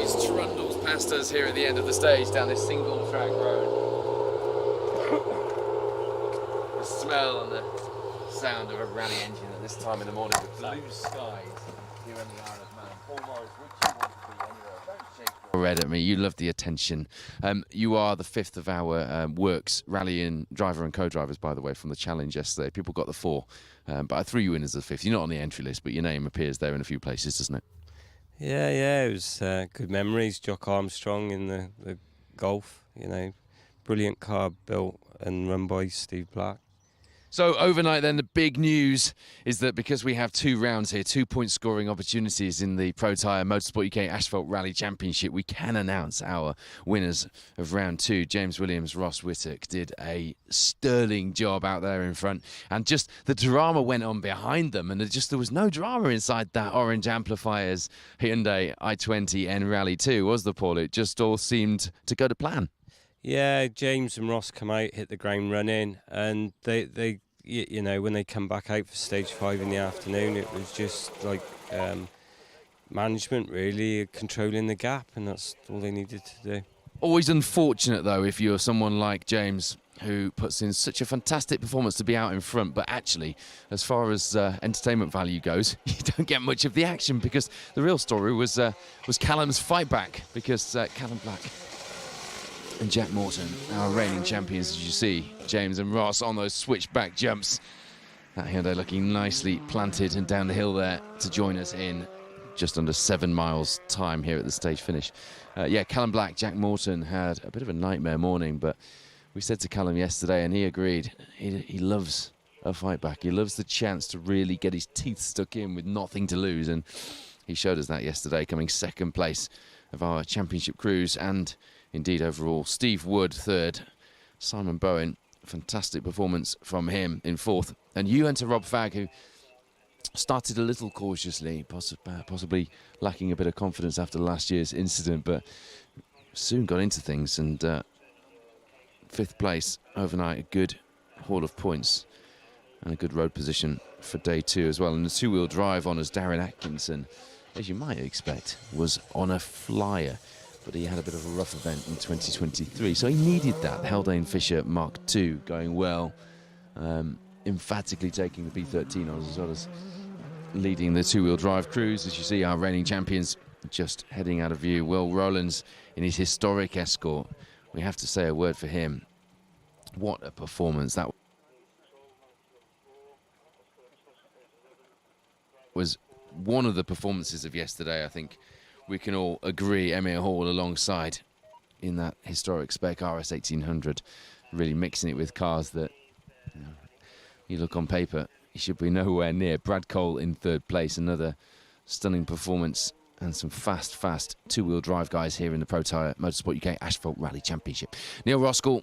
Trundles past us here at the end of the stage down this single track road. The smell and the sound of a rally engine at this time in the morning with blue skies here in the Isle of Man. Paul Morris, would you want to be anywhere? Don't shake your head at me, you love the attention. You are the fifth of our works rallying driver and co-drivers, by the way, from the challenge yesterday. People got the four, but I threw you in as the fifth. You're not on the entry list, but your name appears there in a few places, doesn't it? Yeah, it was good memories. Jock Armstrong in the Golf, brilliant car built and run by Steve Black. So overnight then, the big news is that because we have 2 rounds here, 2-point scoring opportunities in the Protyre Motorsport UK Asphalt Rally Championship, we can announce our winners of round 2. James Williams, Ross Whittock did a sterling job out there in front, and just the drama went on behind them, and there was no drama inside that orange amplifiers Hyundai i20N Rally 2, was there, Paul? It just all seemed to go to plan. Yeah, James and Ross come out, hit the ground running, and they when they come back out for stage 5 in the afternoon, it was just like management really controlling the gap, and that's all they needed to do. Always unfortunate though if you're someone like James who puts in such a fantastic performance to be out in front, but actually as far as entertainment value goes, you don't get much of the action, because the real story was Callum's fight back, because Callum Black and Jack Morton, our reigning champions, as you see, James and Ross on those switchback jumps. That Hyundai looking nicely planted and down the hill there to join us in just under 7 miles time here at the stage finish. Yeah, Callum Black, Jack Morton had a bit of a nightmare morning, but we said to Callum yesterday and he agreed, he loves a fight back. He loves the chance to really get his teeth stuck in with nothing to lose, and he showed us that yesterday, coming second place of our championship cruise, and indeed overall. Steve Wood third, Simon Bowen, fantastic performance from him in fourth, and you enter Rob Fagg, who started a little cautiously, possibly lacking a bit of confidence after last year's incident, but soon got into things, and 5th place overnight, a good haul of points and a good road position for day 2 as well. And the 2-wheel drive on as Darren Atkinson, as you might expect, was on a flyer, but he had a bit of a rough event in 2023, so he needed that. The Haldane Fisher Mark II going well, emphatically taking the B13 on, as well as leading the 2-wheel drive cruise. As you see, our reigning champions just heading out of view. Will Rowlands in his historic Escort. We have to say a word for him. What a performance. That was one of the performances of yesterday. I think we can all agree. Emir Hall alongside in that historic spec RS 1800, really mixing it with cars that, you look on paper, he should be nowhere near. Brad Cole in 3rd place, another stunning performance, and some fast 2-wheel drive guys here in the Protyre Motorsport UK Asphalt Rally Championship. Neil Roskell,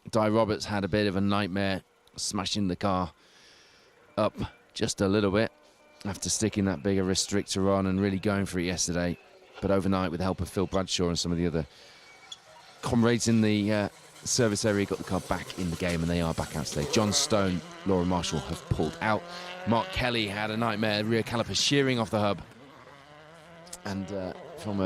Di Roberts had a bit of a nightmare, smashing the car up just a little bit after sticking that bigger restrictor on and really going for it yesterday. But overnight, with the help of Phil Bradshaw and some of the other comrades in the service area, got the car back in the game, and they are back out today. John Stone, Laura Marshall have pulled out. Mark Kelly had a nightmare, rear caliper shearing off the hub, and from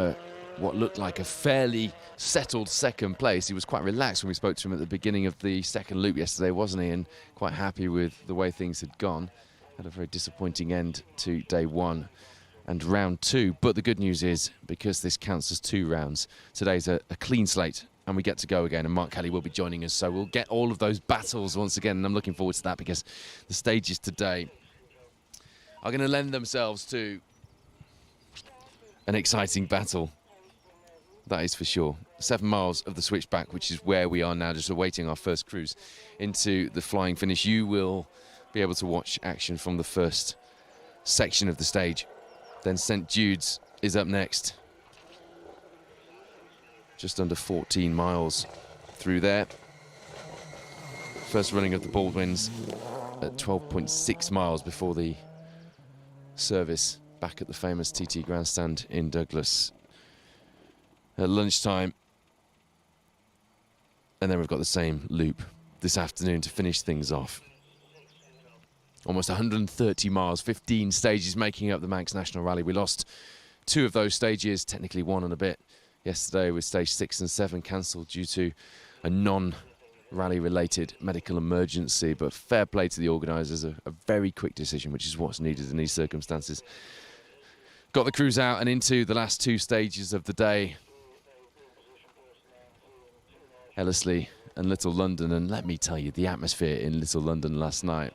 what looked like a fairly settled 2nd place, he was quite relaxed when we spoke to him at the beginning of the 2nd loop yesterday, wasn't he? And quite happy with the way things had gone. Had a very disappointing end to day 1 and round 2. But the good news is, because this counts as 2 rounds, today's a clean slate, and we get to go again, and Mark Kelly will be joining us, so we'll get all of those battles once again, and I'm looking forward to that, because the stages today are going to lend themselves to an exciting battle. That is for sure. 7 miles of the switchback, which is where we are now, just awaiting our first cruise into the flying finish. You will be able to watch action from the first section of the stage. Then St Jude's is up next. Just under 14 miles through there. First running of the Baldwins at 12.6 miles before the service back at the famous TT Grandstand in Douglas at lunchtime. And then we've got the same loop this afternoon to finish things off. Almost 130 miles, 15 stages making up the Manx National Rally. We lost 2 of those stages, technically 1 and a bit yesterday, with stage 6 and 7 cancelled due to a non-rally related medical emergency. But fair play to the organisers, a very quick decision, which is what's needed in these circumstances. Got the crews out and into the last 2 stages of the day. Ellerslie and Little London, and let me tell you, the atmosphere in Little London last night,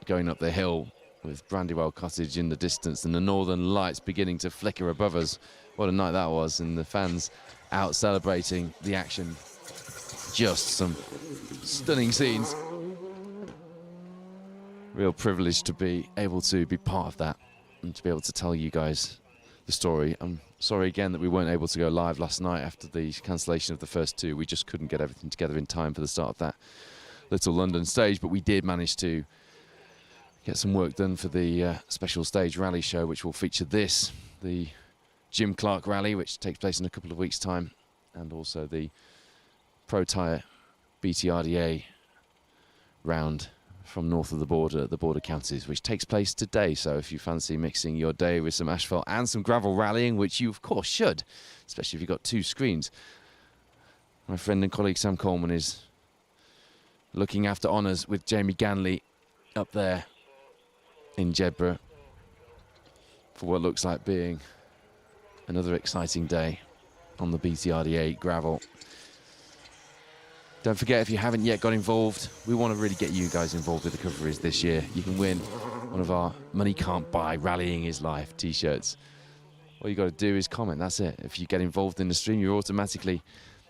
going up the hill with Brandywell Cottage in the distance and the northern lights beginning to flicker above us. What a night that was, and the fans out celebrating the action. Just some stunning scenes. Real privilege to be able to be part of that and to be able to tell you guys the story. I'm sorry again that we weren't able to go live last night after the cancellation of the first 2. We just couldn't get everything together in time for the start of that Little London stage, but we did manage to get some work done for the special stage rally show, which will feature the Jim Clark rally, which takes place in a couple of weeks' time, and also the Protyre BTRDA round from north of the border counties, which takes place today. So if you fancy mixing your day with some asphalt and some gravel rallying, which you of course should, especially if you've got 2 screens, my friend and colleague Sam Coleman is looking after honours with Jamie Ganley up there in Jedburgh for what looks like being another exciting day on the BTRDA gravel. Don't forget, if you haven't yet got involved, we want to really get you guys involved with the coverage this year. You can win one of our Money Can't Buy Rallying is Life t-shirts. All you got to do is comment, that's it. If you get involved in the stream, you're automatically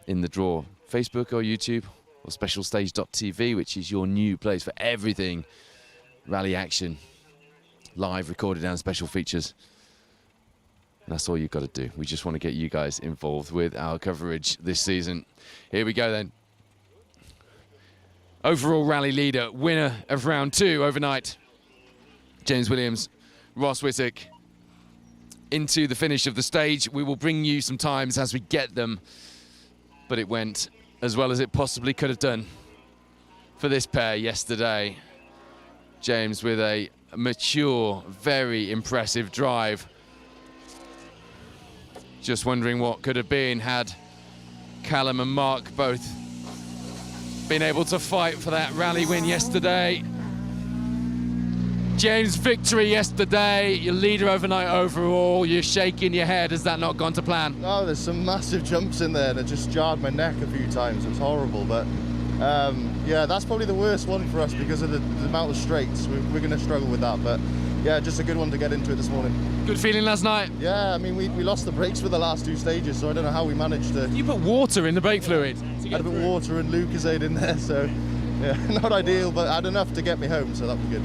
in the draw. Facebook or YouTube or specialstage.tv, which is your new place for everything rally action. Live, recorded and special features. And that's all you've got to do. We just want to get you guys involved with our coverage this season. Here we go then. Overall rally leader, winner of round 2 overnight, James Williams, Ross Whittock. Into the finish of the stage. We will bring you some times as we get them, but it went as well as it possibly could have done for this pair yesterday. James with a mature, very impressive drive. Just wondering what could have been had Callum and Mark both been able to fight for that rally win yesterday. James, victory yesterday, your leader overnight overall. You're shaking your head. Has that not gone to plan? No, there's some massive jumps in there and it just jarred my neck a few times. It's horrible, but yeah, that's probably the worst one for us because of the amount of straights. We're going to struggle with that, but yeah, just a good one to get into it this morning. Good feeling last night? Yeah, I mean, we lost the brakes for the last 2 stages, so I don't know how we managed to... You put water in the brake fluid? I had a bit of water and Lucozade in there, so yeah, not ideal, but I had enough to get me home, so that was good.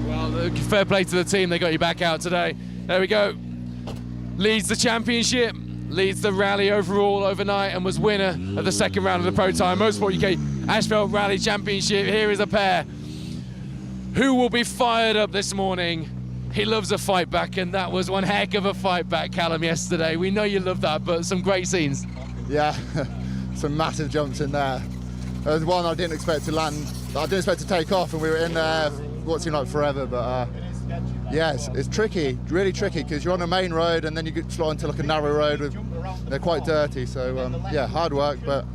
Well, fair play to the team. They got you back out today. There we go. Leads the championship, leads the rally overall overnight, and was winner of the 2nd round of the Protyre Motorsport UK Asphalt Rally Championship. Here is a pair who will be fired up this morning. He loves a fight back, and that was one heck of a fight back, Callum, yesterday. We know you love that, but some great scenes. Yeah, some massive jumps in there. There was one I didn't expect to land. I didn't expect to take off, and we were in there what seemed like forever, but yeah, it's tricky, really tricky, because you're on a main road and then you get slot into like a narrow road with, they're quite dirty, so yeah, hard work, but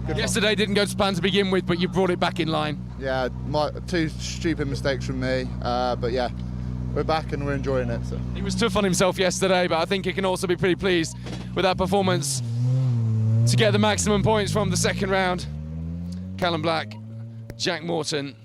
good yesterday fun. Didn't go to plan to begin with, but you brought it back in line. Yeah, 2 stupid mistakes from me, but yeah, we're back and we're enjoying it. So. He was tough on himself yesterday, but I think he can also be pretty pleased with that performance to get the maximum points from the 2nd round. Callum Black, Jack Morton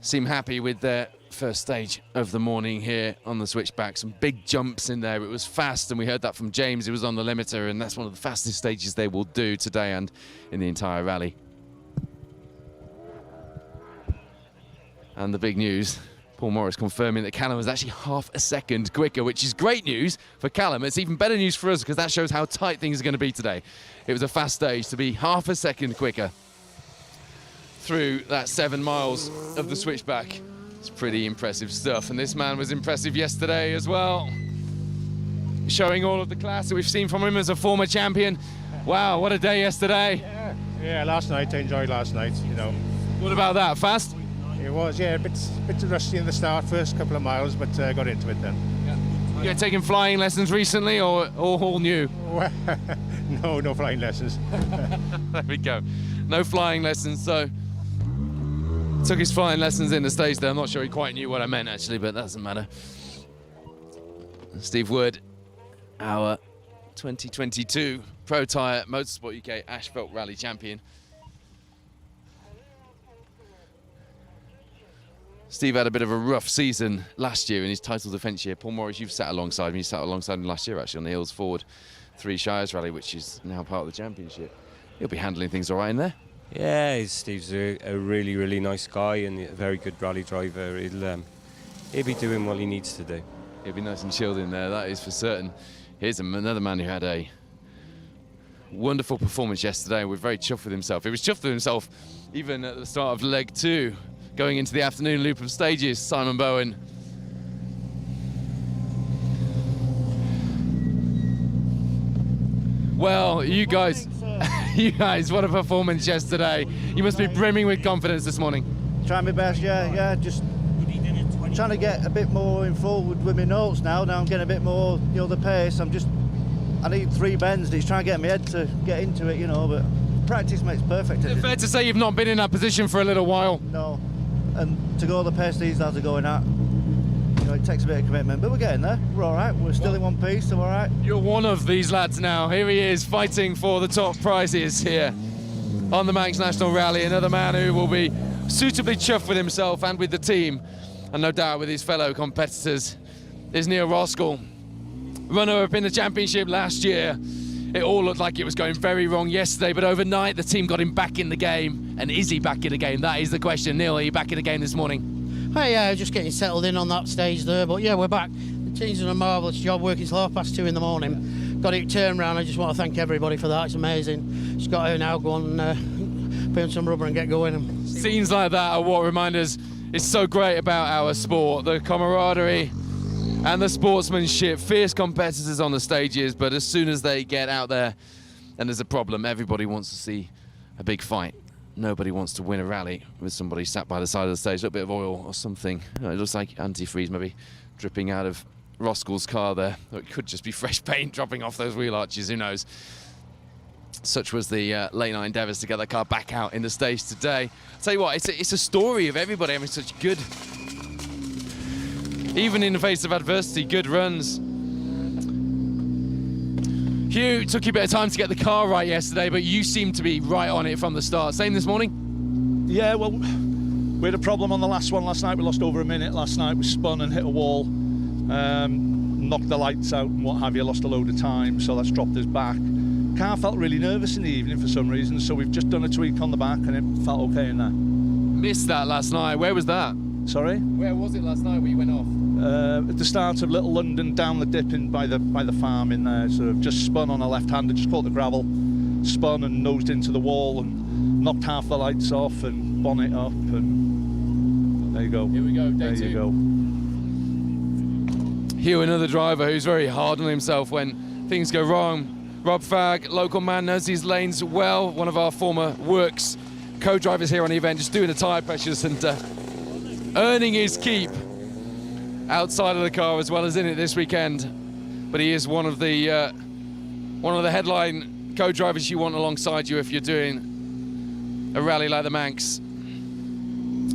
seem happy with their first stage of the morning here on the switchback. Some big jumps in there. It was fast, and we heard that from James. It was on the limiter, and that's one of the fastest stages they will do today and in the entire rally. And the big news, Paul Morris confirming that Callum was actually half a second quicker, which is great news for Callum. It's even better news for us because that shows how tight things are going to be today. It was a fast stage to be half a second quicker through that 7 miles of the switchback. It's pretty impressive stuff, and this man was impressive yesterday as well, showing all of the class that we've seen from him as a former champion. Wow, what a day yesterday. Yeah, last night, I enjoyed last night, you know. What about that, fast? It was, yeah, a bit rusty in the start, first couple of miles, but got into it then. Yeah. You taking flying lessons recently, or all new? Well, no flying lessons. There we go. No flying lessons, so took his flying lessons in the stage there. I'm not sure he quite knew what I meant actually, but that doesn't matter. Steve Wood, our 2022 Protyre Motorsport UK Asphalt Rally champion. Steve had a bit of a rough season last year in his title defence year. Paul Morris, you've sat alongside me. You sat alongside him last year actually on the Hills Forward 3 Shires Rally, which is now part of the championship. He'll be handling things all right in there. Yeah, Steve's a really, really nice guy and a very good rally driver. He'll be doing what he needs to do. He'll be nice and chilled in there, that is for certain. Here's another man who had a wonderful performance yesterday. We're very chuffed with himself. He was chuffed with himself even at the start of leg 2, going into the afternoon loop of stages. Simon Bowen. Well, you guys, what a performance yesterday. You must be brimming with confidence this morning. Trying my best, yeah, just trying to get a bit more involved with my notes now. Now I'm getting a bit more, the pace. I need 3 bends. He's trying to get my head to get into it, but practice makes perfect. Is it fair to say you've not been in that position for a little while? No, and to go the pace these lads are going at, it takes a bit of commitment, but we're getting there. We're all right. We're still in one piece, so all right. You're one of these lads now. Here he is fighting for the top prizes here on the Manx National Rally. Another man who will be suitably chuffed with himself and with the team, and no doubt with his fellow competitors, is Neil Roskell. Runner-up in the championship last year. It all looked like it was going very wrong yesterday, but overnight the team got him back in the game. And is he back in the game? That is the question. Neil, are you back in the game this morning? Hey, yeah, just getting settled in on that stage there, but yeah, we're back. The team's done a marvellous job working till 2:30 in the morning. Got it turned round. I just want to thank everybody for that. It's amazing. Just got to now go and put in some rubber and get going. Scenes like that are what remind us it's so great about our sport, the camaraderie and the sportsmanship. Fierce competitors on the stages, but as soon as they get out there and there's a problem, everybody wants to see a big fight. Nobody wants to win a rally with somebody sat by the side of the stage, a little bit of oil or something. It looks like antifreeze maybe dripping out of Roskell's car there. Or it could just be fresh paint dropping off those wheel arches, who knows. Such was the late night endeavours to get that car back out in the stage today. I'll tell you what, it's a story of everybody having such good, even in the face of adversity, good runs. Hugh, took you a bit of time to get the car right yesterday, but you seem to be right on it from the start. Same this morning? Yeah, well, we had a problem on the last one last night. We lost over a minute last night. We spun and hit a wall, knocked the lights out and what have you, lost a load of time, so that's dropped us back. Car felt really nervous in the evening for some reason, so we've just done a tweak on the back and it felt okay in there. Missed that last night. Where was that? Sorry? Where was it last night where you went off? At the start of Little London, down the dip in by the farm in there. Sort of just spun on a left-hander, just caught the gravel, spun and nosed into the wall and knocked half the lights off and bonnet up, and there you go. Here we go, day there 2. You go. Hugh, another driver who's very hard on himself when things go wrong. Rob Fagg, local man, knows his lanes well. One of our former Works co-drivers here on the event, just doing the tyre pressures and earning his keep outside of the car as well as in it this weekend. But he is one of the headline co-drivers you want alongside you if you're doing a rally like the Manx.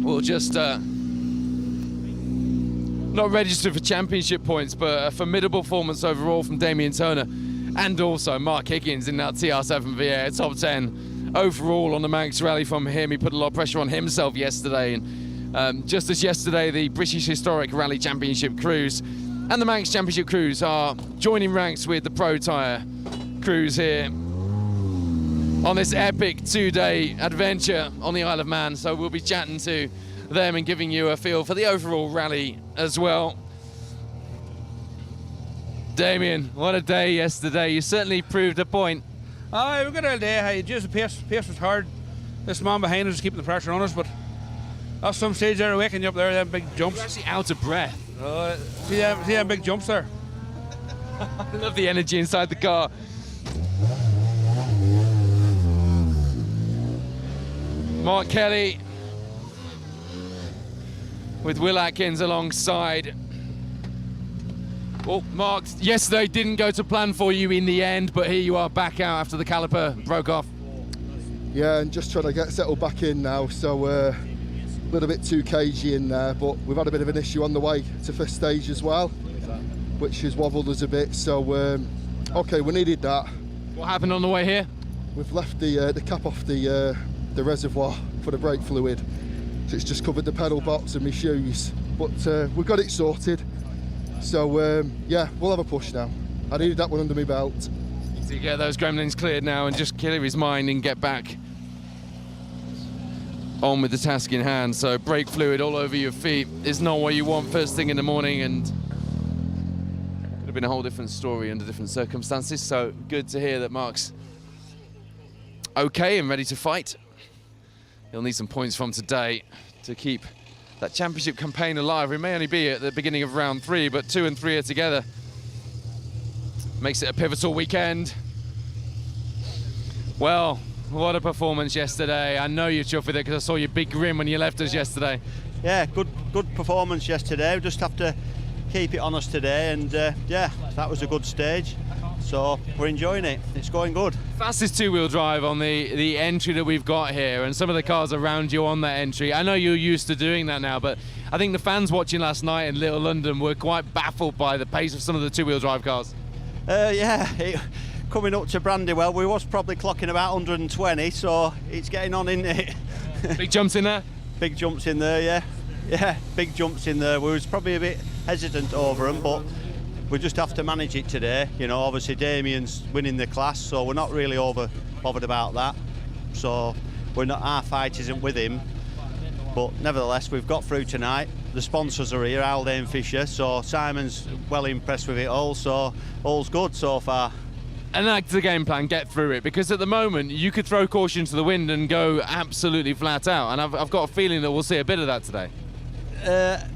We'll just not registered for championship points, but a formidable performance overall from Damien Turner and also Mark Higgins in that TR7 VA, top 10 overall on the Manx rally from him. He put a lot of pressure on himself yesterday, and just as yesterday, the British Historic Rally Championship crews and the Manx Championship crews are joining ranks with the Protyre crews here on this epic 2-day adventure on the Isle of Man. So we'll be chatting to them and giving you a feel for the overall rally as well. Damien, what a day yesterday. You certainly proved a point. Aye, we got all day. Hey, just the pace was hard. This man behind us is keeping the pressure on us, but at some stage they're waking you up there, them big jumps. You're actually out of breath. See them big jumps there. I love the energy inside the car. Mark Kelly with Will Atkins alongside. Well, Mark, yesterday didn't go to plan for you in the end, but here you are back out after the caliper broke off. Yeah, and just trying to get settled back in now, so a little bit too cagey in there, but we've had a bit of an issue on the way to first stage as well, which has wobbled us a bit, so okay, we needed that. What happened on the way here? We've left the cap off the reservoir for the brake fluid, so it's just covered the pedal box and my shoes, but we've got it sorted. So yeah, we'll have a push now. I needed that one under my belt. To get those gremlins cleared now and just clear his mind and get back on with the task in hand. So brake fluid all over your feet is not what you want first thing in the morning, and could have been a whole different story under different circumstances. So good to hear that Mark's okay and ready to fight. He'll need some points from today to keep that championship campaign alive. We may only be at the beginning of round 3, but 2 and 3 are together. Makes it a pivotal weekend. Well, what a performance yesterday. I know you're chuffed with it because I saw your big grin when you left us yesterday. Yeah, good performance yesterday. We just have to keep it honest today, and yeah, that was a good stage. So we're enjoying it. It's going good. Fastest two-wheel drive on the entry that we've got here, and some of the cars around you on that entry. I know you're used to doing that now, but I think the fans watching last night in Little London were quite baffled by the pace of some of the two-wheel drive cars. Yeah, coming up to Brandywell, we was probably clocking about 120, so it's getting on, isn't it? Big jumps in there? Big jumps in there, yeah. Yeah, big jumps in there. We was probably a bit hesitant over them, but we just have to manage it today. You know, obviously Damien's winning the class, so we're not really over bothered about that. So our fight isn't with him, but nevertheless we've got through tonight. The sponsors are here, Haldane Fisher, so Simon's well impressed with it all, so all's good so far. And that's the game plan, get through it, because at the moment you could throw caution to the wind and go absolutely flat out, and I've got a feeling that we'll see a bit of that today.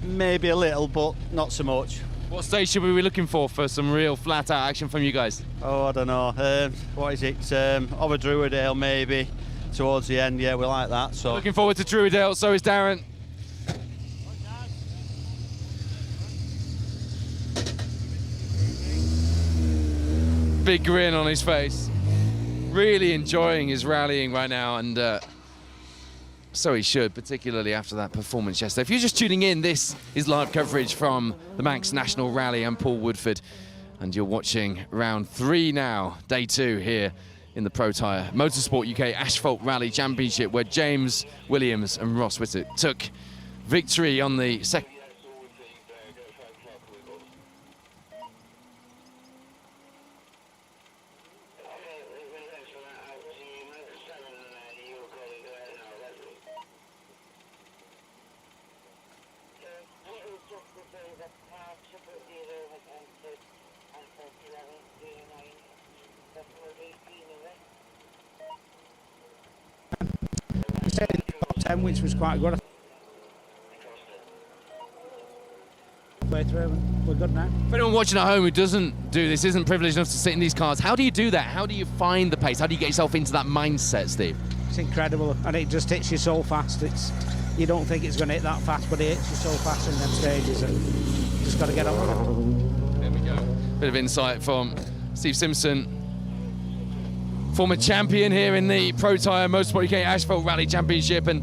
Maybe a little, but not so much. What stage should we be looking for some real flat out action from you guys? Oh, I don't know. What is it? Over Druidale maybe towards the end. Yeah, we like that. So looking forward to Druidale. So is Darren. Big grin on his face. Really enjoying his rallying right now, and so he should, particularly after that performance yesterday. If you're just tuning in, this is live coverage from the Manx National Rally and Paul Woodford, and you're watching round 3 now, day 2 here in the Protyre Motorsport UK Asphalt Rally Championship, where James Williams and Ross Whittock took victory on the second. Which was quite good. Way through, we're good now. For anyone watching at home who doesn't do this, isn't privileged enough to sit in these cars, how do you do that? How do you find the pace? How do you get yourself into that mindset, Steve? It's incredible, and it just hits you so fast. You don't think it's going to hit that fast, but it hits you so fast in them stages, and you just got to get up with it. There we go. Bit of insight from Steve Simpson, former champion here in the Protyre Motorsport UK Asphalt Rally Championship, and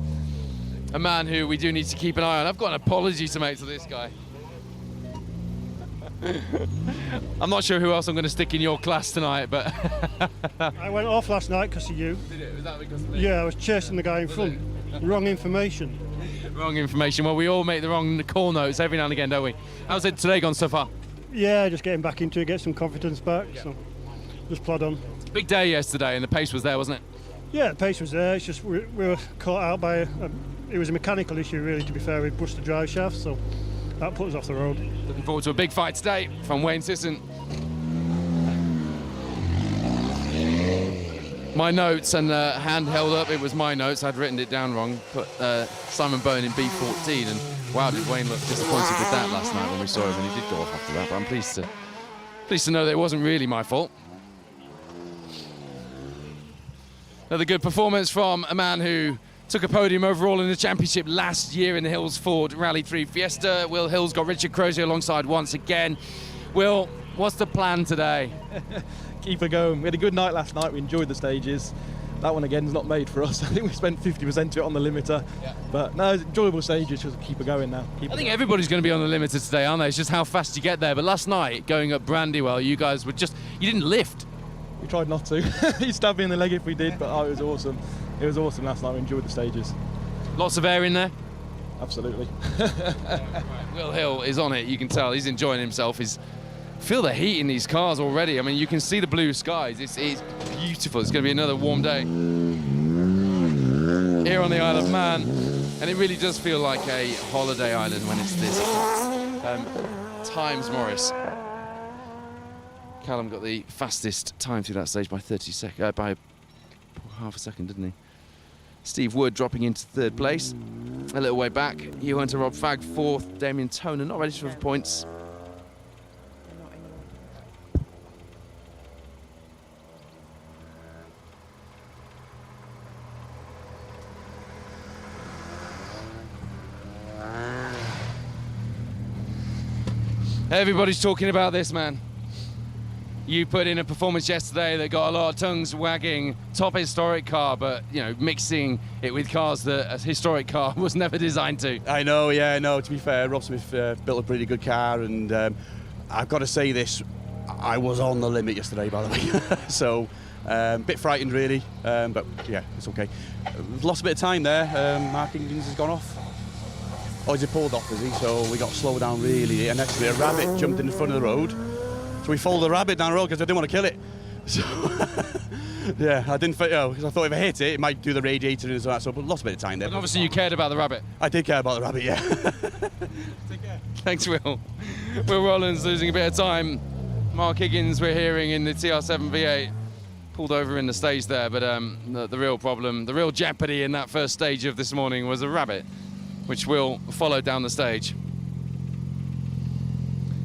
a man who we do need to keep an eye on. I've got an apology to make to this guy. I'm not sure who else I'm going to stick in your class tonight, but I went off last night because of you. Did it? Was that because of me? Yeah, I was chasing the guy in front. Wrong information. Wrong information. Well, we all make the wrong call notes every now and again, don't we? How's it today gone so far? Yeah, just getting back into it, get some confidence back. Yeah. So just plod on. Big day yesterday, and the pace was there, wasn't it? Yeah, the pace was there. It's just we were caught out by it was a mechanical issue, really. To be fair, we pushed the drive shaft, so that put us off the road. Looking forward to a big fight today from Wayne Sisson. My notes, and hand held up, it was my notes. I'd written it down wrong. Put Simon Bone in B14, and wow, did Wayne look disappointed with that last night when we saw him, and he did go off after that. But I'm pleased to know that it wasn't really my fault. Another good performance from a man who took a podium overall in the championship last year in the Hills Ford Rally 3 Fiesta. Will Hills got Richard Crozier alongside once again. Will, what's the plan today? Keep it going. We had a good night last night. We enjoyed the stages. That one again is not made for us. I think we spent 50% of it on the limiter. Yeah. But no, it's enjoyable stages. Just keep it going now. I think everybody's going to be on the limiter today, aren't they? It's just how fast you get there. But last night, going up Brandywell, you guys were you didn't lift. We tried not to. He stabbed me in the leg if we did, but it was awesome. It was awesome last night. We enjoyed the stages. Lots of air in there? Absolutely. Will Hill is on it. You can tell he's enjoying himself. Feel the heat in these cars already. I mean, you can see the blue skies. It's beautiful. It's going to be another warm day here on the Isle of Man, and it really does feel like a holiday island when it's this hot. Times Morris. Callum got the fastest time through that stage by 30 seconds, by half a second, didn't he? Steve Wood dropping into third place. A little way back, Hugh Hunter, Rob Fagg fourth, Damien Toner not ready for the points. Everybody's talking about this, man. You put in a performance yesterday that got a lot of tongues wagging, top historic car, but you know, mixing it with cars that a historic car was never designed to. I know, yeah, no. To be fair, Rob Smith built a pretty good car, and I've got to say this: I was on the limit yesterday, by the way. So, a bit frightened, really, but yeah, it's okay. Lost a bit of time there. Mark Higgins has gone off. Oh, he's pulled off, is he? So we got slowed down really, and actually a rabbit jumped in front of the road. So we followed the rabbit down the road because I didn't want to kill it. So yeah, I didn't, because I thought if I hit it, it might do the radiator and so that. So, but lost a bit of time there. And obviously, you cared about the rabbit. I did care about the rabbit, yeah. Take care. Thanks, Will. Will Rollins losing a bit of time. Mark Higgins, we're hearing in the TR7 V8, pulled over in the stage there. But the real problem, the real jeopardy in that first stage of this morning was a rabbit, which Will followed down the stage.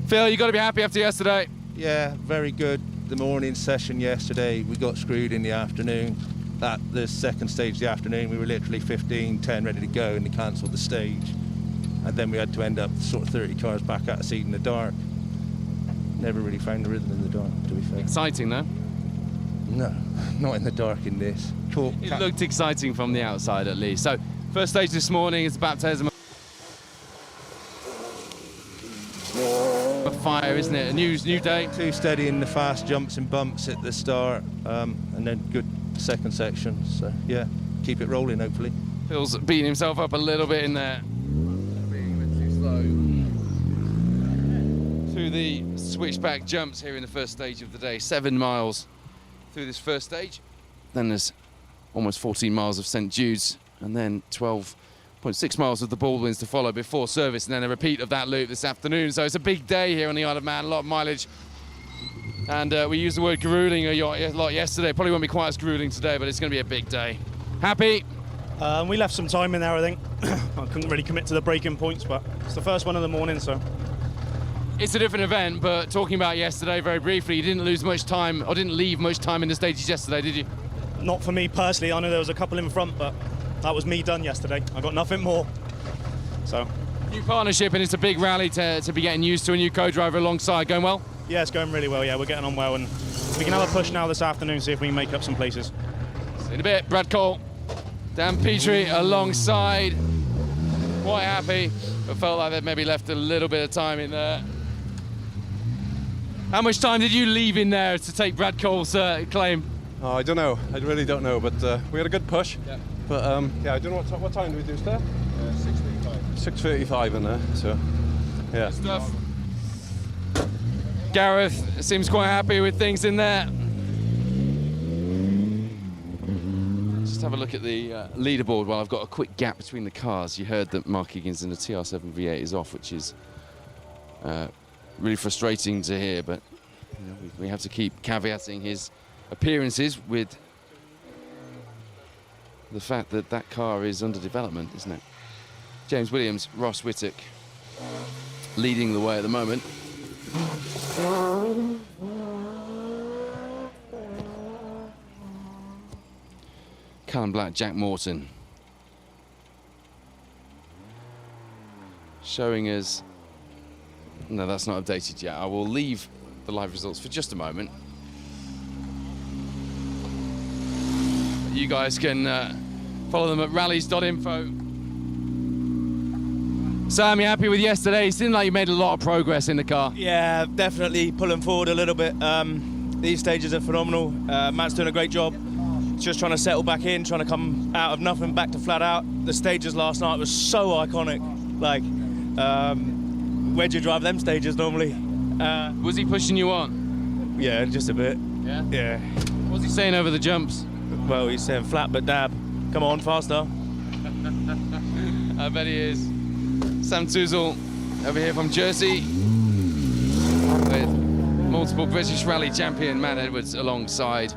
Phil, you got to be happy after yesterday. Yeah, very good. The morning session yesterday, we got screwed in the afternoon. The second stage of the afternoon, we were literally 15-10 ready to go, and they cancelled the stage. And then we had to end up sort of 30 cars back out of seat in the dark. Never really found the rhythm in the dark, to be fair. Exciting, though? No, not in the dark in this. It looked exciting from the outside, at least. So, first stage this morning is baptism of fire, isn't it? A new day. Too steady in the fast jumps and bumps at the start, and then good second section. So yeah, keep it rolling, hopefully. Phil's beating himself up a little bit in there. Being a bit too slow. Through the switchback jumps here in the first stage of the day. 7 miles through this first stage. Then there's almost 14 miles of St Jude's, and then 12.6 miles of the Baldwins to follow before service, and then a repeat of that loop this afternoon. So it's a big day here on the Isle of Man, a lot of mileage. And we used the word grueling a lot yesterday. Probably won't be quite as grueling today, but it's going to be a big day. Happy? We left some time in there, I think. I couldn't really commit to the braking points, but it's the first one of the morning, so. It's a different event, but talking about yesterday very briefly, you didn't lose much time, or didn't leave much time in the stages yesterday, did you? Not for me personally. I know there was a couple in front, but that was me done yesterday. I got nothing more. So. New partnership, and it's a big rally to be getting used to a new co-driver alongside. Going well? Yeah, it's going really well. Yeah, we're getting on well, and we can have a push now this afternoon, see if we can make up some places. See you in a bit. Brad Cole, Dan Petrie alongside. Quite happy, but felt like they'd maybe left a little bit of time in there. How much time did you leave in there to take Brad Cole's claim? Oh, I don't know. I really don't know, but we had a good push. Yeah. But yeah, I don't know what time did we do, Steph? 6:35. 6:35 in there, so yeah. Good stuff. Gareth seems quite happy with things in there. Just have a look at the leaderboard while I've got a quick gap between the cars. You heard that Mark Higgins in the TR7 V8 is off, which is really frustrating to hear, but you know, we have to keep caveating his appearances with the fact that that car is under development, isn't it? James Williams, Ross Whittock leading the way at the moment. Callum Black, Jack Morton showing us No, that's not updated yet. I will leave the live results for just a moment. You guys can follow them at rallies.info. Sam, you happy with yesterday? It seemed like you made a lot of progress in the car. Yeah, definitely pulling forward a little bit. These stages are phenomenal. Matt's doing a great job. Just trying to settle back in, trying to come out of nothing back to flat out. The stages last night was so iconic. Like, where'd you drive them stages normally? Was he pushing you on? Yeah, just a bit. Yeah? Yeah. What's he saying over the jumps? Well, he's saying flat but dab. Come on, faster. I bet he is. Sam Tuzel over here from Jersey with multiple British rally champion Matt Edwards alongside,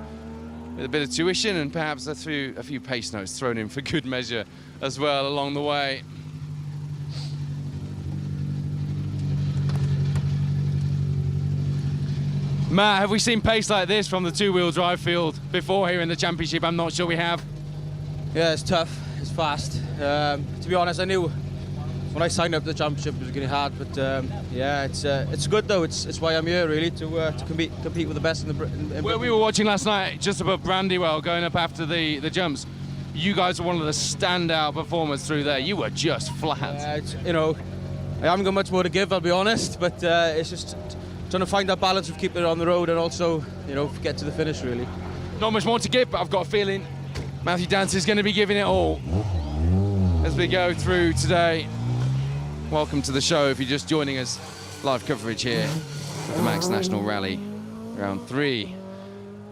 with a bit of tuition and perhaps a few pace notes thrown in for good measure as well along the way. Matt, have we seen pace like this from the two-wheel drive field before here in the championship? I'm not sure we have. Yeah, it's tough, it's fast. To be honest, I knew when I signed up for the championship it was getting hard, but yeah, it's good though. It's why I'm here really, to compete with the best in the. Well, we were watching last night just above Brandywell, going up after the jumps. You guys were one of the standout performers through there. You were just flat. You know, I haven't got much more to give, I'll be honest, but it's just trying to find that balance of keeping it on the road and also, you know, get to the finish really. Not much more to give, but I've got a feeling Matthew Dance is going to be giving it all as we go through today. Welcome to the show if you're just joining us. Live coverage here at the Manx National Rally, round 3,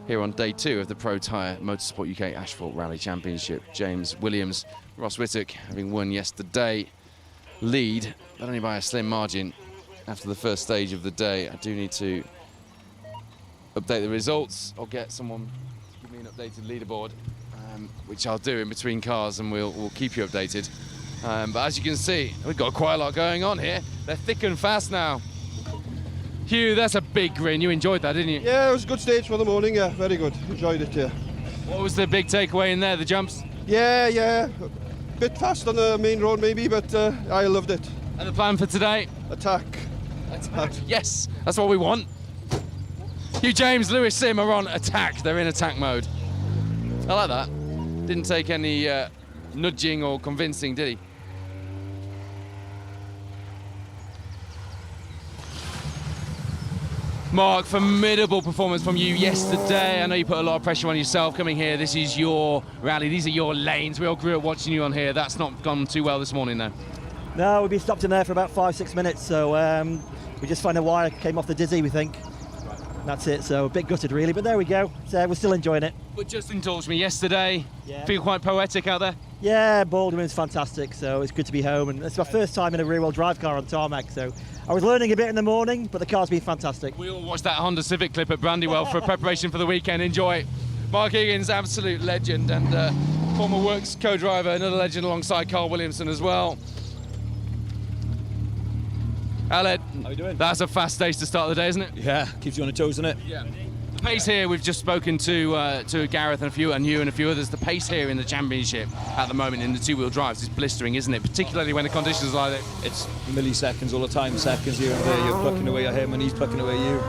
here on day 2 of the Protyre Motorsport UK Asphalt Rally Championship. James Williams, Ross Whittock, having won yesterday, lead, but only by a slim margin after the first stage of the day. I do need to update the results or get someone to give me an updated leaderboard, which I'll do in between cars, and we'll keep you updated. But as you can see, we've got quite a lot going on here. They're thick and fast now. Hugh, that's a big grin. You enjoyed that, didn't you? Yeah, it was a good stage for the morning, yeah, very good. Enjoyed it, yeah. What was the big takeaway in there, the jumps? Yeah, a bit fast on the main road maybe, but I loved it. And the plan for today? Attack. Yes, that's what we want. Hugh James, Lewis Sim are on attack. They're in attack mode. I like that. Didn't take any nudging or convincing, did he? Mark, formidable performance from you yesterday. I know you put a lot of pressure on yourself coming here. This is your rally. These are your lanes. We all grew up watching you on here. That's not gone too well this morning, though. No, we've been stopped in there for about 5-6 minutes, so we just found a wire, came off the dizzy, we think. That's it, so a bit gutted really, but there we go. So we're still enjoying it. But Justin talked to me yesterday. Yeah. Feel quite poetic out there? Yeah, Baldwin's fantastic, so it's good to be home, and it's my first time in a rear-wheel drive car on tarmac, so I was learning a bit in the morning, but the car's been fantastic. We all watched that Honda Civic clip at Brandywell for preparation for the weekend. Enjoy. Mark Higgins, absolute legend, and former Works co-driver, another legend alongside Carl Williamson as well. Aled, how you doing? That's a fast stage to start the day, isn't it? Yeah, keeps you on your toes, doesn't it? Yeah. The pace here, we've just spoken to Gareth and you and a few others. The pace here in the championship at the moment in the two-wheel drives is blistering, isn't it? Particularly when the conditions are like that. It's milliseconds all the time, seconds here and there. You're plucking away at him and he's plucking away at you.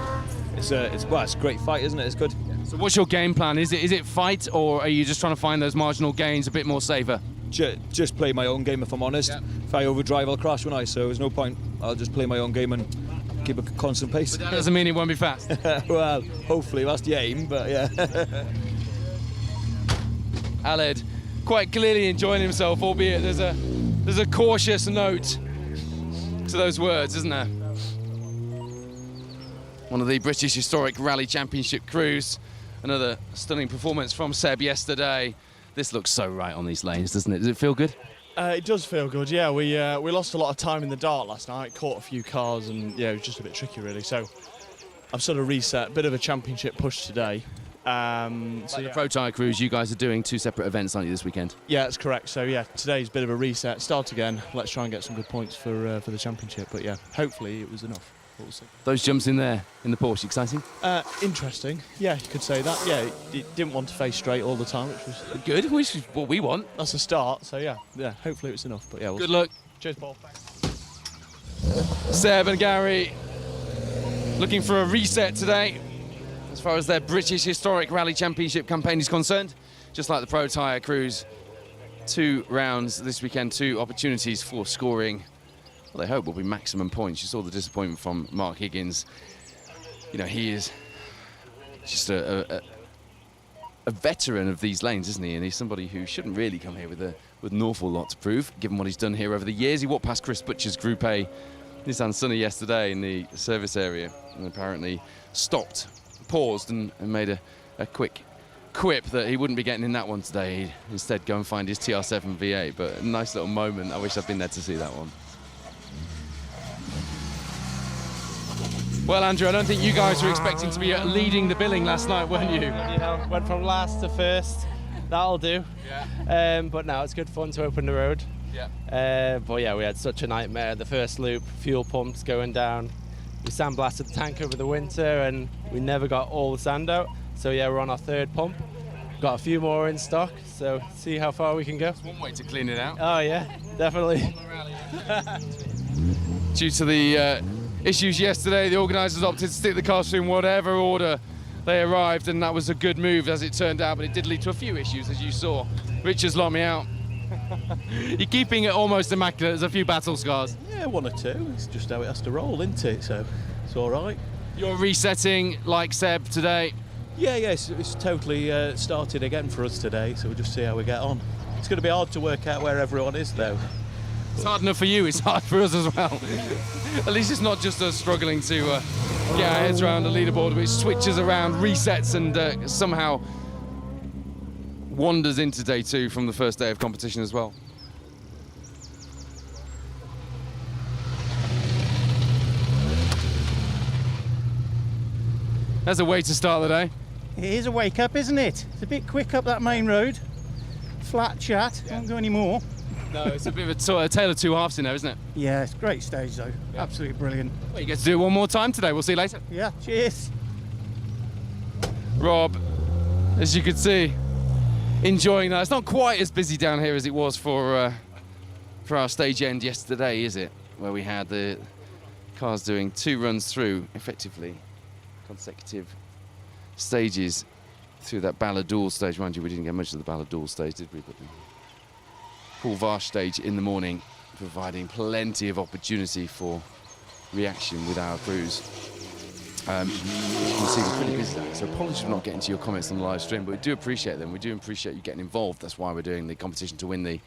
It's a great fight, isn't it? It's good. So what's your game plan? Is it fight, or are you just trying to find those marginal gains a bit more safer? Just play my own game, if I'm honest. Yeah. If I overdrive, I'll crash, won't I? So there's no point. I'll just play my own game and keep a constant pace. But that doesn't mean it won't be fast. Well, hopefully that's the aim, but yeah. Aled, quite clearly enjoying himself, albeit there's a cautious note to those words, isn't there? One of the British Historic Rally Championship crews. Another stunning performance from Seb yesterday. This looks so right on these lanes, doesn't it? Does it feel good? It does feel good, yeah. We lost a lot of time in the dark last night, caught a few cars, and yeah, it was just a bit tricky really. So I've sort of reset, a bit of a championship push today. So the Protyre crews, you guys are doing 2 separate events, aren't you, this weekend? Yeah, that's correct. So yeah, today's a bit of a reset. Start again. Let's try and get some good points for the championship. But yeah, hopefully it was enough. We'll see. Those jumps in there in the Porsche, exciting? Interesting. Yeah, you could say that. Yeah, it didn't want to face straight all the time, which was good. Which is what we want. That's a start. So yeah, hopefully it was enough. But yeah, good luck. Cheers, Paul. Seb and Gary looking for a reset today as far as their British Historic Rally Championship campaign is concerned. Just like the Protyre crews, 2 rounds this weekend, 2 opportunities for scoring what they hope will be maximum points. You saw the disappointment from Mark Higgins. You know, he is just a veteran of these lanes, isn't he? And he's somebody who shouldn't really come here with an awful lot to prove, given what he's done here over the years. He walked past Chris Butcher's Group A Nissan Sunny yesterday in the service area and apparently stopped, paused and made a quick quip that he wouldn't be getting in that one today. He'd instead go and find his TR7 V8, but a nice little moment. I wish I'd been there to see that one. Well, Andrew, I don't think you guys were expecting to be leading the billing last night, weren't you? Went from last to first. That'll do. Yeah. But now it's good fun to open the road. Yeah. But yeah, we had such a nightmare. The first loop, fuel pumps going down. We sandblasted the tank over the winter and we never got all the sand out. So yeah, we're on our 3rd pump. Got a few more in stock, so see how far we can go. It's one way to clean it out. Oh yeah, definitely. Due to the issues yesterday, the organisers opted to stick the cars through in whatever order they arrived, and that was a good move as it turned out, but it did lead to a few issues, as you saw. Richard's locked me out. You're keeping it almost immaculate. There's a few battle scars. Yeah, 1 or 2. It's just how it has to roll, isn't it? So it's all right. You're resetting like Seb today. Yeah, it's totally started again for us today, so we'll just see how we get on. It's going to be hard to work out where everyone is, though. It's hard enough for you, it's hard for us as well. At least it's not just us struggling to get our heads around the leaderboard, which switches around, resets, and somehow wanders into day 2 from the first day of competition as well. That's a way to start the day. It is a wake up, isn't it? It's a bit quick up that main road. Flat chat, don't go any more. No, it's a bit of a tale of 2 halves in there, isn't it? Yeah, it's a great stage though. Yeah. Absolutely brilliant. Well, you get to do it one more time today. We'll see you later. Yeah, cheers. Rob, as you can see, enjoying that. It's not quite as busy down here as it was for our stage end yesterday, is it? Where we had the cars doing 2 runs through, effectively, consecutive stages through that Ballador stage. Mind you, we didn't get much of the Ballador stage, did we? But the Paul Vash stage in the morning, providing plenty of opportunity for reaction with our crews. You can see we're pretty busy now, so apologies for not getting to your comments on the live stream, but we do appreciate them. We do appreciate you getting involved. That's why we're doing the competition to win the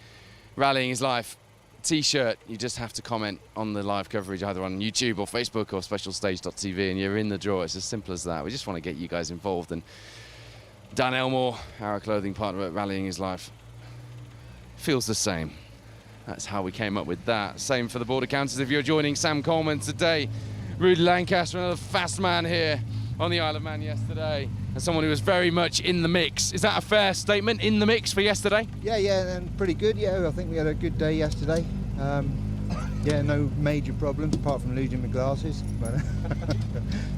Rallying is Life t-shirt. You just have to comment on the live coverage either on YouTube or Facebook or specialstage.tv and you're in the draw. It's as simple as that. We just want to get you guys involved, and Dan Elmore, our clothing partner at Rallying is Life, feels the same. That's how we came up with that. Same for the border counters. If you're joining Sam Coleman today, Rudy Lancaster, another fast man here on the Isle of Man yesterday, and someone who was very much in the mix. Is that a fair statement, in the mix for yesterday? Yeah, and pretty good. Yeah, I think we had a good day yesterday. Yeah, no major problems apart from losing my glasses, but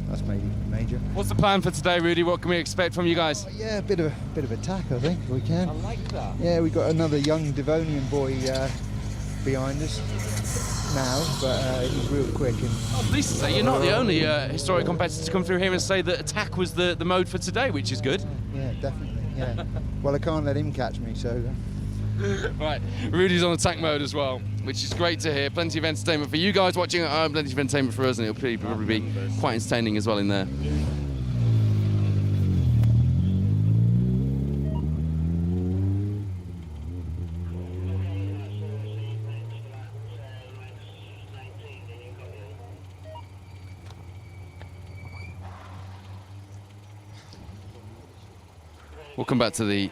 that's maybe major. What's the plan for today, Rudy? What can we expect from you guys? Yeah, a bit of attack, I think we can. I like that. Yeah, we got another young Devonian boy behind us now, but he's real quick. And I'm pleased to say you're not the only historic competitor to come through here and say that attack was the mode for today, which is good. Yeah, definitely. Yeah. Well, I can't let him catch me, so. Right, Rudy's on attack mode as well, which is great to hear. Plenty of entertainment for you guys watching at home, plenty of entertainment for us, and it'll probably be quite entertaining as well in there. We'll come back to the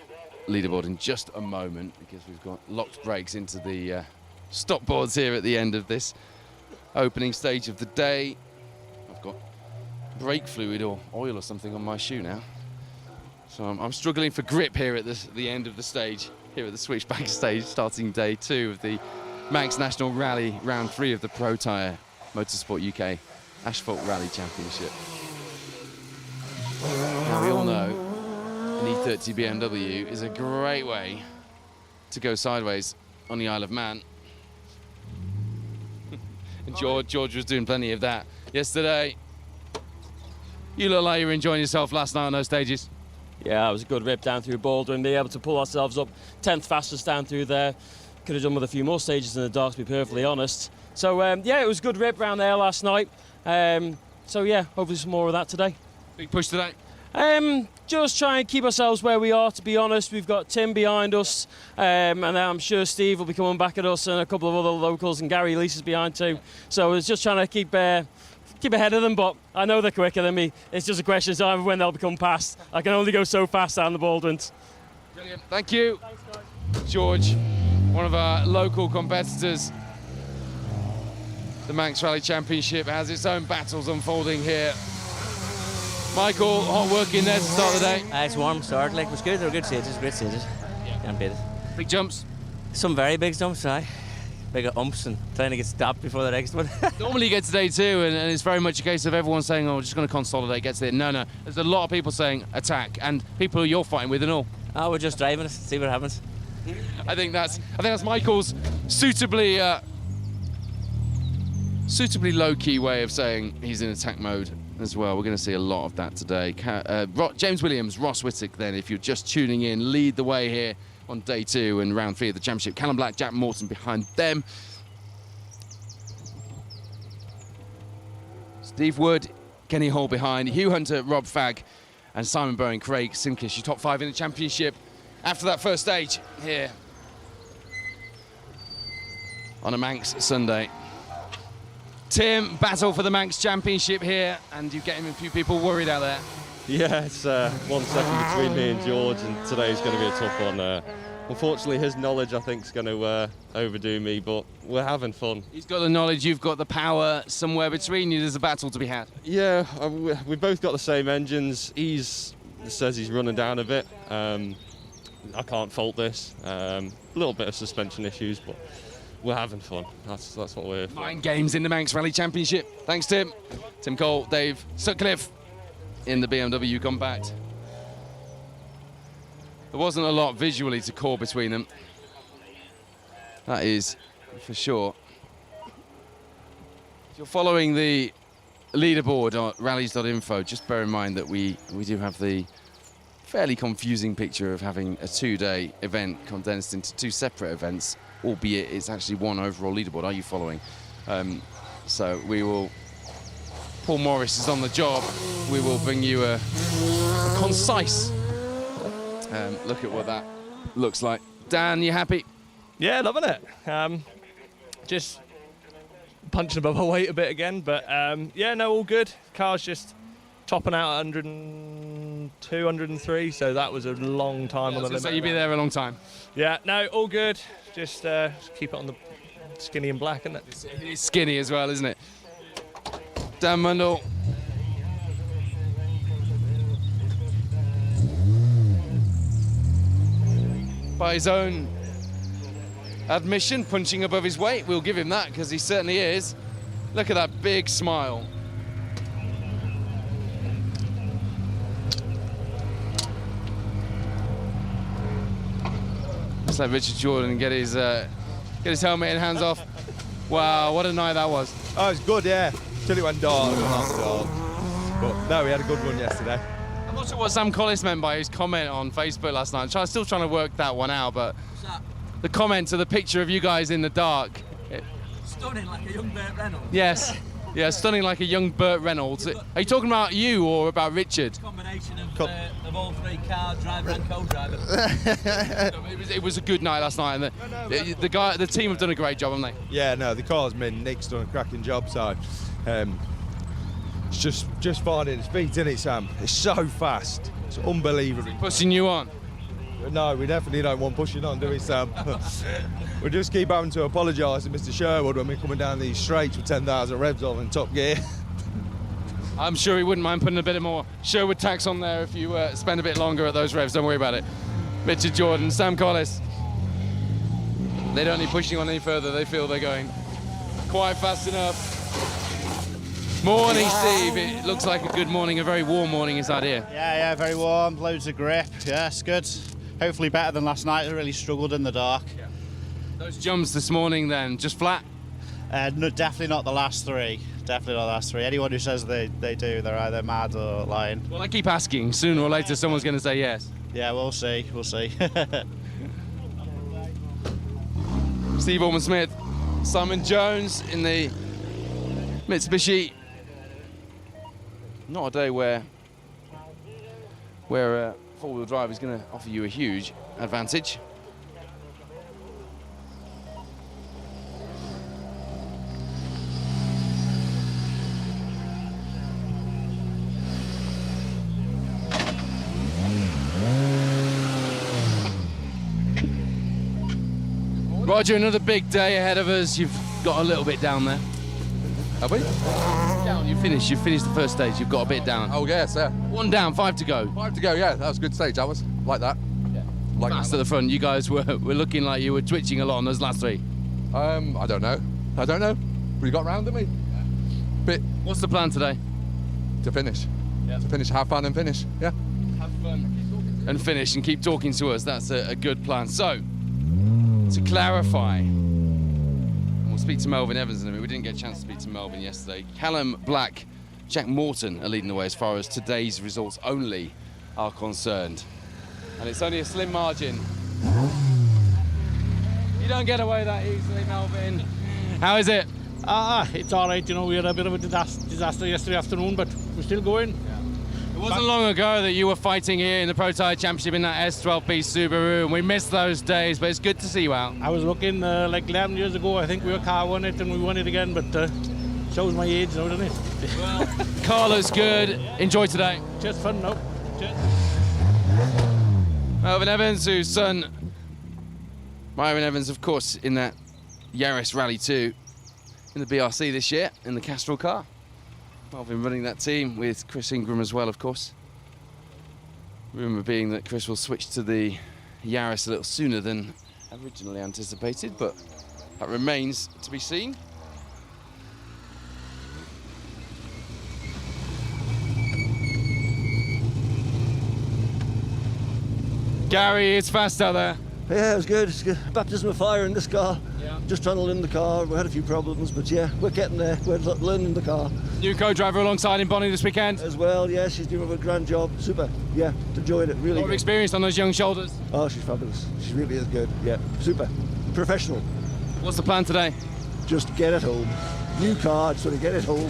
leaderboard in just a moment because we've got locked brakes into the stop boards here at the end of this opening stage of the day. I've got brake fluid or oil or something on my shoe now, so I'm struggling for grip here at the end of the stage, here at the switchback stage, starting day 2 of the Manx National Rally Round 3 of the Protyre Motorsport UK Asphalt Rally Championship. Now we all know an E30 BMW is a great way to go sideways on the Isle of Man. And George was doing plenty of that yesterday. You look like you were enjoying yourself last night on those stages. Yeah, it was a good rip down through Baldwin, being able to pull ourselves up 10th fastest down through there. Could have done with a few more stages in the dark, to be perfectly honest. So yeah, it was a good rip round there last night. So yeah, hopefully some more of that today. Big push today? Just try and keep ourselves where we are, to be honest. We've got Tim behind us, and I'm sure Steve will be coming back at us, and a couple of other locals, and Gary Lease is behind too. So it's just trying to keep ahead of them, but I know they're quicker than me. It's just a question of time of when they'll become fast. I can only go so fast down the Baldwins. Brilliant. Thank you. Thanks, George, one of our local competitors. The Manx Rally Championship has its own battles unfolding here. Michael, hot work in there to start the day. It's warm start, like, it was good. They were good stages, great stages. Can't beat it. Big jumps? Some very big jumps, aye. Big umps and trying to get stopped before the next one. Normally you get to day 2 and it's very much a case of everyone saying, oh, we're just going to consolidate, get to it. No, there's a lot of people saying attack, and people you're fighting with and all. Oh, we're just driving it, see what happens. I think that's Michael's suitably low-key way of saying he's in attack mode as well. We're going to see a lot of that today. James Williams, Ross Whittock then, if you're just tuning in, lead the way here on day 2 and round 3 of the championship. Callum Black, Jack Morton behind them. Steve Wood, Kenny Hall behind. Hugh Hunter, Rob Fagg and Simon Bowen, Craig Simkish, your top 5 in the championship after that first stage here on a Manx Sunday. Tim, battle for the Manx Championship here, and you're getting a few people worried out there. Yeah, it's 1 second between me and George, and today's going to be a tough one. Unfortunately, his knowledge, I think, is going to overdo me, but we're having fun. He's got the knowledge, you've got the power. Somewhere between you, there's a battle to be had. Yeah, we've both got the same engines. He says he's running down a bit. I can't fault this. A little bit of suspension issues, but we're having fun. That's what we're here for. Mind games in the Manx Rally Championship. Thanks, Tim. Tim Cole, Dave Sutcliffe in the BMW Compact. There wasn't a lot visually to call between them. That is for sure. If you're following the leaderboard on rallies.info, just bear in mind that we do have the fairly confusing picture of having a 2-day event condensed into 2 separate events, albeit it's actually one overall leaderboard. Are you following? So we will, Paul Morris is on the job. We will bring you a concise look at what that looks like. Dan, you happy? Yeah, loving it. Just punching above our weight a bit again, but yeah, no, all good. Car's just topping out at 102, 103, so that was a long time on the limit. So you'd be there a long time. Yeah, no, all good. Just keep it on the skinny and black, isn't it? It's skinny as well, isn't it? Dan Mundell. By his own admission, punching above his weight. We'll give him that, because he certainly is. Look at that big smile. Let's let Richard Jordan get his helmet and hands off. Wow, what a night that was. Oh, it was good, yeah. Till it went dark. But no, we had a good run yesterday. I'm not sure what Sam Collis meant by his comment on Facebook last night. I'm still trying to work that one out, but the comment to the picture of you guys in the dark. Stunning like a young Burt Reynolds. Yes. Yeah, stunning like a young Burt Reynolds. Are you talking about you or about Richard? Combination of all 3 cars, driver and co-driver. It was a good night last night, and the team have done a great job, haven't they? Yeah, no, the car's been. Nick's done a cracking job, so it's just finding its feet, isn't it, Sam? It's so fast. It's unbelievable. Pushing you on? No, we definitely don't want pushing on, do we, Sam? We just keep having to apologise to Mr. Sherwood when we're coming down these straights with 10,000 revs on in top gear. I'm sure he wouldn't mind putting a bit more Sherwood tax on there if you spend a bit longer at those revs. Don't worry about it. Richard Jordan, Sam Collis. They don't need pushing on any further. They feel they're going quite fast enough. Morning, Steve. It looks like a good morning, a very warm morning inside here. Yeah, very warm, loads of grip. Yeah, it's good. Hopefully better than last night. I really struggled in the dark. Those jumps this morning then, just flat? No, definitely not the last 3. definitely not the last three. Anyone who says they do, they're either mad or lying. Well, I keep asking. Sooner or later, someone's going to say yes. Yeah, we'll see. We'll see. Steve Allman-Smith, Simon Jones in the Mitsubishi. Not a day where four-wheel drive is going to offer you a huge advantage. Roger, another big day ahead of us. You've got a little bit down there. Have we? Down. You finished the first stage. You've got a bit down. Oh, yes, yeah. 1 down, 5 to go. 5 to go, yeah. That was a good stage, that was. Like that. Yeah. Like Fast that. at the front. You guys were looking like you were twitching a lot on those last 3. I don't know. We got round, didn't we? Bit. What's the plan today? To finish. Yeah. To finish, have fun and finish, yeah. Have fun and finish and keep talking to us. That's a good plan. So, to clarify, and we'll speak to Melvin Evans in a minute. We didn't get a chance to speak to Melvin yesterday. Callum Black, Jack Morton are leading the way as far as today's results only are concerned. And it's only a slim margin. You don't get away that easily, Melvin. How is it? It's all right. You know, we had a bit of a disaster yesterday afternoon, but we're still going. It wasn't long ago that you were fighting here in the Protyre Championship in that S12P Subaru, and we missed those days, but it's good to see you out. I was looking like 11 years ago. I think we car won it, and we won it again, but shows my age now, doesn't it? Well, car looks good. Enjoy today. Just fun now. Cheers. Melvin Evans, whose son, Myron Evans, of course, in that Yaris Rally 2 in the BRC this year, in the Castrol car. Melvin running that team with Chris Ingram as well, of course. Rumour being that Chris will switch to the Yaris a little sooner than originally anticipated, but that remains to be seen. Gary, it's fast out there. Yeah, it was good. It's good. Baptism of fire in this car. Yeah. Just trying to learn the car. We had a few problems, but yeah, we're getting there. We're learning the car. New co-driver alongside him, Bonnie, this weekend. As well, yeah, she's doing a grand job. Super. Yeah, enjoyed it. Really. A lot of good. experience on those young shoulders. Oh, she's fabulous. She really is good. Yeah, super. Professional. What's the plan today? Just get it home. New car, sort of get it home.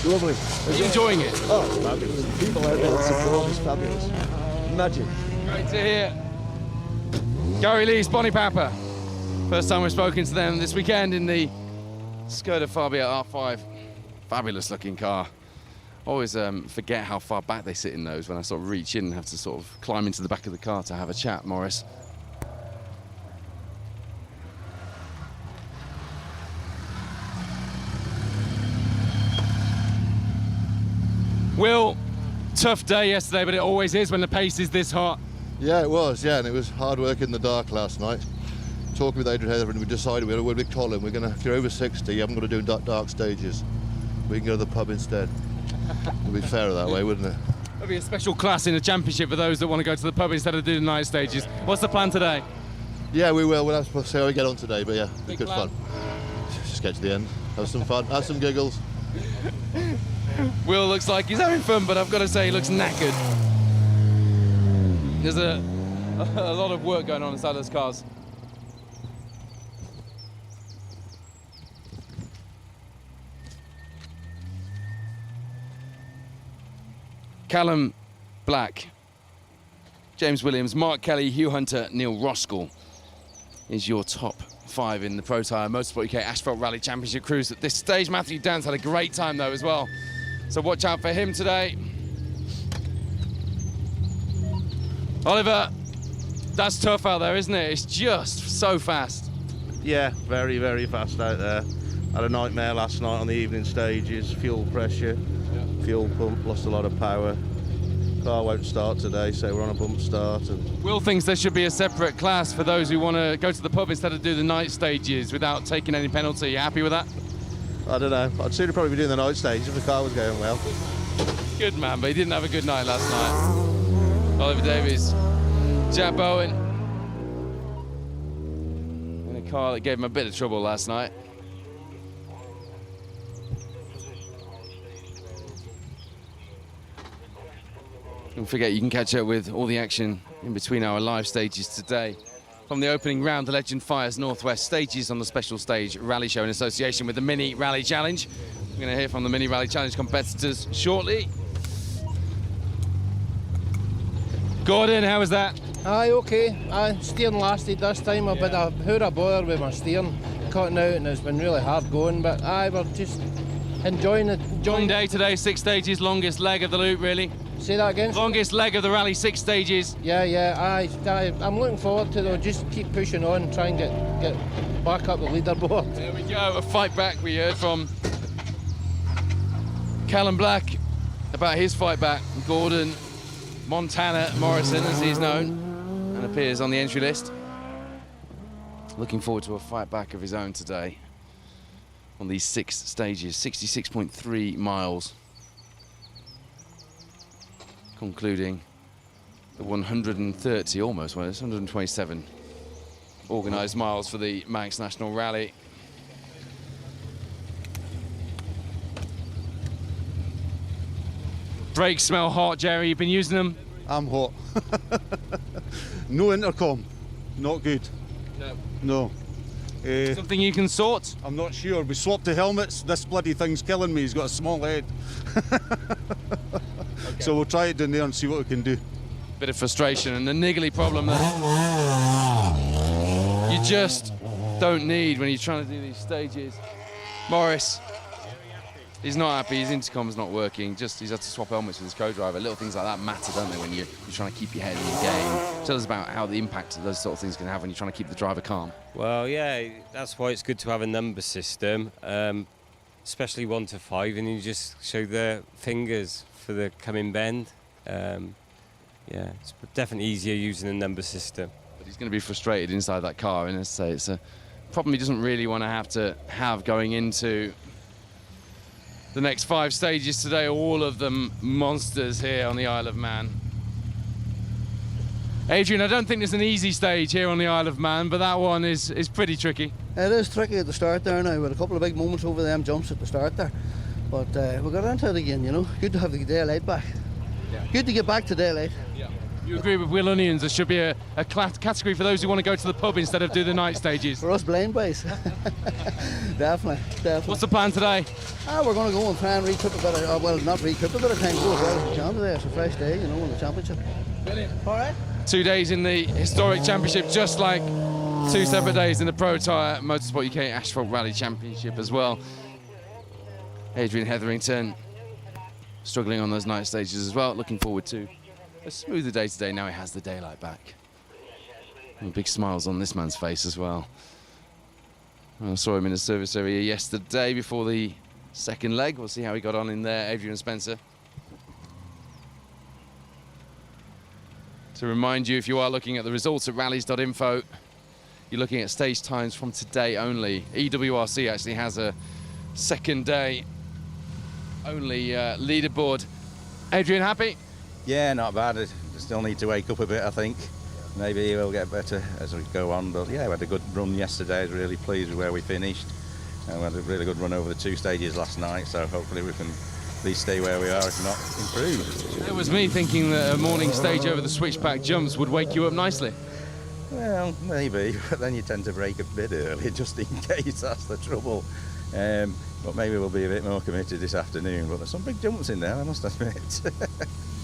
Lovely. Are you enjoying it? Oh, it's fabulous. The people out there that support is fabulous. Imagine. Great to hear. Gary Lee's Bonnie Papa. First time we've spoken to them this weekend in the Skoda Fabia R5. Fabulous looking car. Always forget how far back they sit in those when I sort of reach in and have to sort of climb into the back of the car to have a chat, Morris. Will, tough day yesterday, but it always is when the pace is this hot. Yeah, it was, yeah, and it was hard work in the dark last night. Talking with Adrian Heather, and we decided we had a word with Colin. We're going to, if you're over 60, you haven't got to do dark stages. We can go to the pub instead. It'd be fairer that way, wouldn't it? There'll be a special class in the championship for those that want to go to the pub instead of doing the night stages. What's the plan today? Yeah, we will. We'll have to see how we get on today, but yeah, it'll be Big good plan. fun. Just get to the end, have some fun, have some giggles. Will looks like he's having fun, but I've got to say he looks knackered. There's a lot of work going on inside those cars. Callum Black, James Williams, Mark Kelly, Hugh Hunter, Neil Roskell is your top 5 in the Protyre Motorsport UK Asphalt Rally Championship cruise at this stage. Matthew Dance had a great time though as well, so watch out for him today. Oliver, that's tough out there, isn't it? It's just so fast. Yeah, very, very fast out there. Had a nightmare last night on the evening stages. Fuel pressure, fuel pump, lost a lot of power. Car won't start today, so we're on a bump start. And Will thinks there should be a separate class for those who want to go to the pub instead of do the night stages without taking any penalty. You happy with that? I don't know. I'd sooner probably be doing the night stage if the car was going well. Good man, but he didn't have a good night last night. Oliver Davies, Jack Bowen, in a car that gave him a bit of trouble last night. Don't forget, you can catch up with all the action in between our live stages today. From the opening round, the Legend Fires Northwest stages on the special stage rally show in association with the Mini Rally Challenge. We're going to hear from the Mini Rally Challenge competitors shortly. Gordon, how was that? Aye, okay. Steering lasted this time, but I had a bother with my steering cutting out, and it's been really hard going. But aye, we're just enjoying it. Long day today, 6 stages, longest leg of the loop, really. Say that again? Longest leg of the rally, 6 stages. Yeah, aye. I'm looking forward to it, though. Just keep pushing on, try and get back up the leaderboard. There we go, a fight back. We heard from Callum Black about his fight back. Gordon Montana Morrison, as he's known, and appears on the entry list. Looking forward to a fight back of his own today on these 6 stages, 66.3 miles, concluding the 130, almost, well, it's 127 organised miles for the Manx National Rally. Brakes smell hot, Jerry. You've been using them? I'm hot. No intercom. Not good. No. Something you can sort? I'm not sure. We swapped the helmets. This bloody thing's killing me. He's got a small head. So we'll try it down there and see what we can do. Bit of frustration and the niggly problem that you just don't need when you're trying to do these stages. Morris, he's not happy, his intercom's not working, he's had to swap helmets with his co-driver. Little things like that matter, don't they, when you're trying to keep your head in your game. Tell us about how the impact those sort of things can have when you're trying to keep the driver calm. Well, yeah, that's why it's good to have a number system, especially 1 to 5, and you just show the fingers for the coming bend. Yeah, it's definitely easier using a number system. But he's going to be frustrated inside that car, and as I say, it's a problem he doesn't really want to have going into the next 5 stages today. All of them monsters here on the Isle of Man. Adrian, I don't think there's an easy stage here on the Isle of Man, but that one is pretty tricky. It is tricky at the start there now, with a couple of big moments over them jumps at the start there. But we got into it again, you know. Good to have the daylight back. Yeah. Good to get back to daylight. Yeah. You agree with Will Onions? There should be a category for those who want to go to the pub instead of do the night stages. For us blind boys. Definitely. What's the plan today? We're going to go and try and recoup a bit of, well, not recoup a bit of time, go as well as we can today. It's a fresh day, you know, in the championship. Brilliant. All right. 2 days in the historic championship, just like 2 separate days in the Protyre Motorsport UK Asphalt Rally Championship as well. Adrian Hetherington struggling on those night stages as well. Looking forward to a smoother day today. Now he has the daylight back. And big smiles on this man's face as well. I saw him in the service area yesterday before the second leg. We'll see how he got on in there, Adrian Spencer. To remind you, if you are looking at the results at rallies.info, you're looking at stage times from today only. EWRC actually has a second day only leaderboard. Adrian, happy? Yeah, not bad. I still need to wake up a bit, I think. Maybe we'll get better as we go on. But yeah, we had a good run yesterday. I was really pleased with where we finished. And we had a really good run over the 2 stages last night. So hopefully we can at least stay where we are, if not improve. It was me thinking that a morning stage over the switchback jumps would wake you up nicely. Well, maybe, but then you tend to break a bit early, just in case. That's the trouble. But maybe we'll be a bit more committed this afternoon. But there's some big jumps in there, I must admit.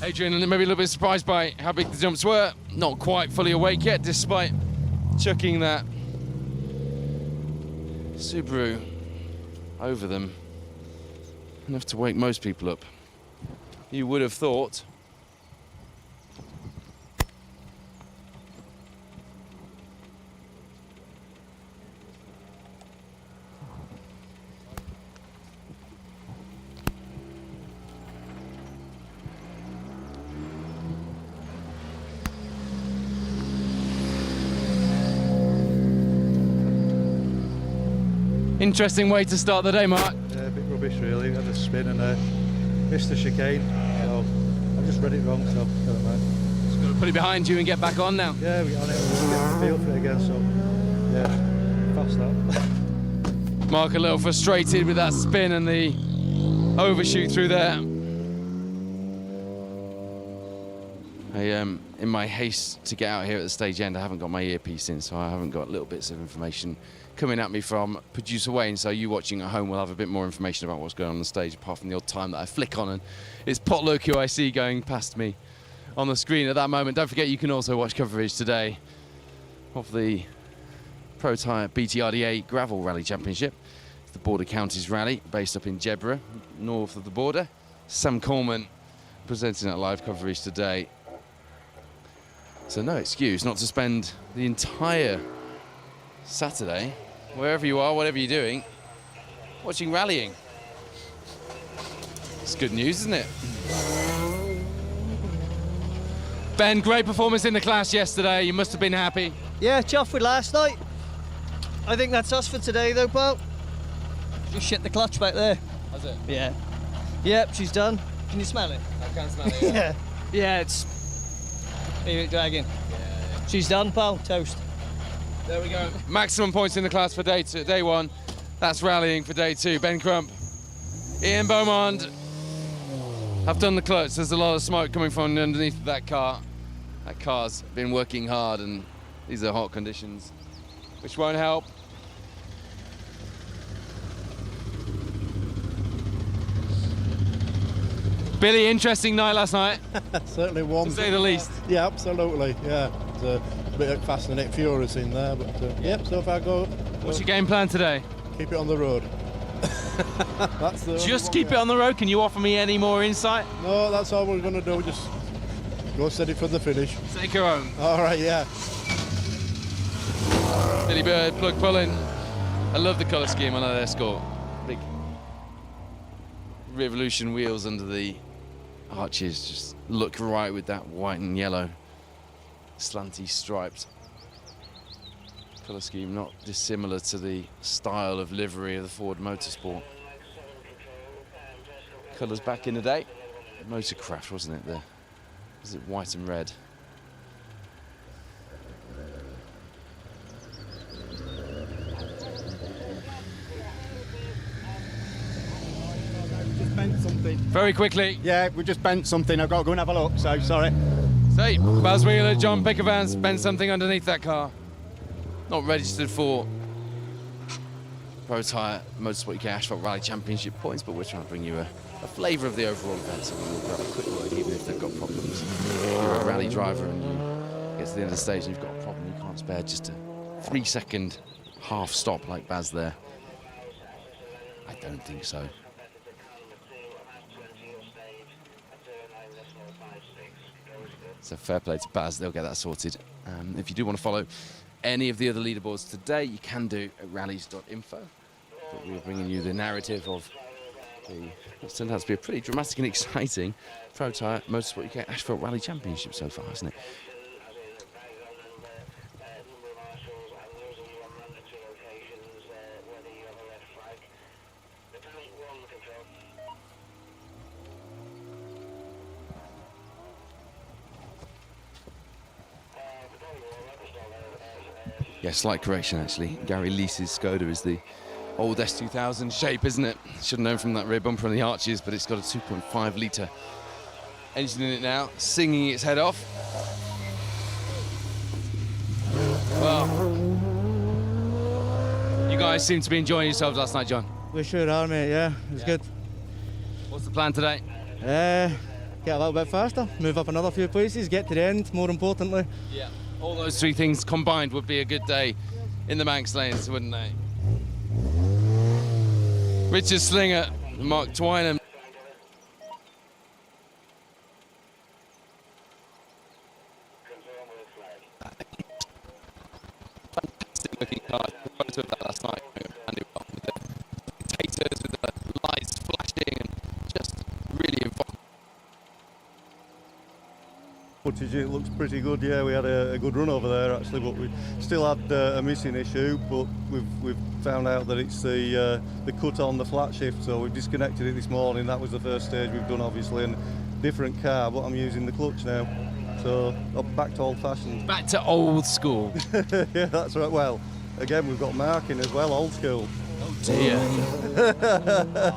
Adrian, maybe a little bit surprised by how big the jumps were. Not quite fully awake yet, despite chucking that Subaru over them. Enough to wake most people up. You would have thought. Interesting way to start the day, Mark. Yeah, a bit rubbish really. Had a spin and missed the chicane. So I just read it wrong, so never mind. Just got to put it behind you and get back on now. Yeah, we got on it. We'll get the feel for it again, so yeah, fast that. Mark a little frustrated with that spin and the overshoot through there. In my haste to get out here at the stage end, I haven't got my earpiece in, so I haven't got little bits of information coming at me from producer Wayne. So you watching at home will have a bit more information about what's going on the stage, apart from the odd time that I flick on and it's Potluck who I see going past me on the screen at that moment. Don't forget you can also watch coverage today of the Protyre BTRDA Gravel Rally Championship. It's the Border Counties Rally based up in Jedburgh, north of the border. Sam Coleman presenting that live coverage today. So no excuse not to spend the entire Saturday, wherever you are, whatever you're doing, watching rallying. It's good news, isn't it? Ben, great performance in the class yesterday. You must have been happy. Yeah, chuffed with last night. I think that's us for today though, pal. Just shit the clutch back there. Has it? Yeah. Yep, she's done. Can you smell it? I can smell it, yeah. Yeah, it's... Leave it dragging. Yeah. She's done, pal. Toast. There we go. Maximum points in the class for day one. That's rallying for day two. Ben Crump, Ian Beaumont have done the clutch. There's a lot of smoke coming from underneath that car. That car's been working hard, and these are hot conditions, which won't help. Billy, interesting night last night. Certainly warm. To say the least. Yeah, absolutely. Yeah, there's a bit of Fast and Nick Furious in there, but yep, so far good. What's your game plan today? Keep it on the road. That's the Just keep it on the road. Can you offer me any more insight? No, that's all we're going to do. Just go steady for the finish. Take her home. All right, yeah. Billy Bird, plug pulling. I love the colour scheme. I know their score. Big Revolution wheels under the arches just look right with that white and yellow slanty striped colour scheme, not dissimilar to the style of livery of the Ford Motorsport colours back in the day. Motorcraft, wasn't it? Was it white and red? Bent something. Very quickly. Yeah, we just bent something. I've got to go and have a look, so sorry. Say, Baz Wheeler, John Pickervans bent something underneath that car. Not registered for Protyre Motorsport UK Asphalt Rally Championship points, but we're trying to bring you a flavour of the overall event, so we'll grab a quick word, even if they've got problems. If you're a rally driver and you get to the end of the stage and you've got a problem, you can't spare just a 3-second half stop like Baz there. I don't think so. So fair play to Baz, they'll get that sorted. If you do want to follow any of the other leaderboards today, you can do at rallies.info. But we're bringing you the narrative of what's turned out to be a pretty dramatic and exciting Protyre Motorsport UK Asphalt Rally Championship so far, hasn't it? Yeah, slight correction actually. Gary Leese's Skoda is the old S2000 shape, isn't it? Should have known from that rear bumper and the arches, but it's got a 2.5 litre engine in it now, singing its head off. Well, you guys seem to be enjoying yourselves last night, John. We sure are, mate, yeah. It was good. What's the plan today? Get a little bit faster, move up another few places, get to the end, more importantly. Yeah. All those three things combined would be a good day in the Manx lanes, wouldn't they? Richard Slinger, Mark Twynham. Fantastic looking car. The photo of that last night. Andy, with the potatoes, with the lights flashing, and just really involved. Footage, it looks pretty good. Yeah, we had a good run over there actually, but we still had a missing issue. But we've found out that it's the cut on the flat shift, so we've disconnected it this morning. That was the first stage we've done, obviously, and different car. But I'm using the clutch now, so back to old fashioned. Back to old school. Yeah, that's right. Well, again, we've got marking as well, old school. Oh dear.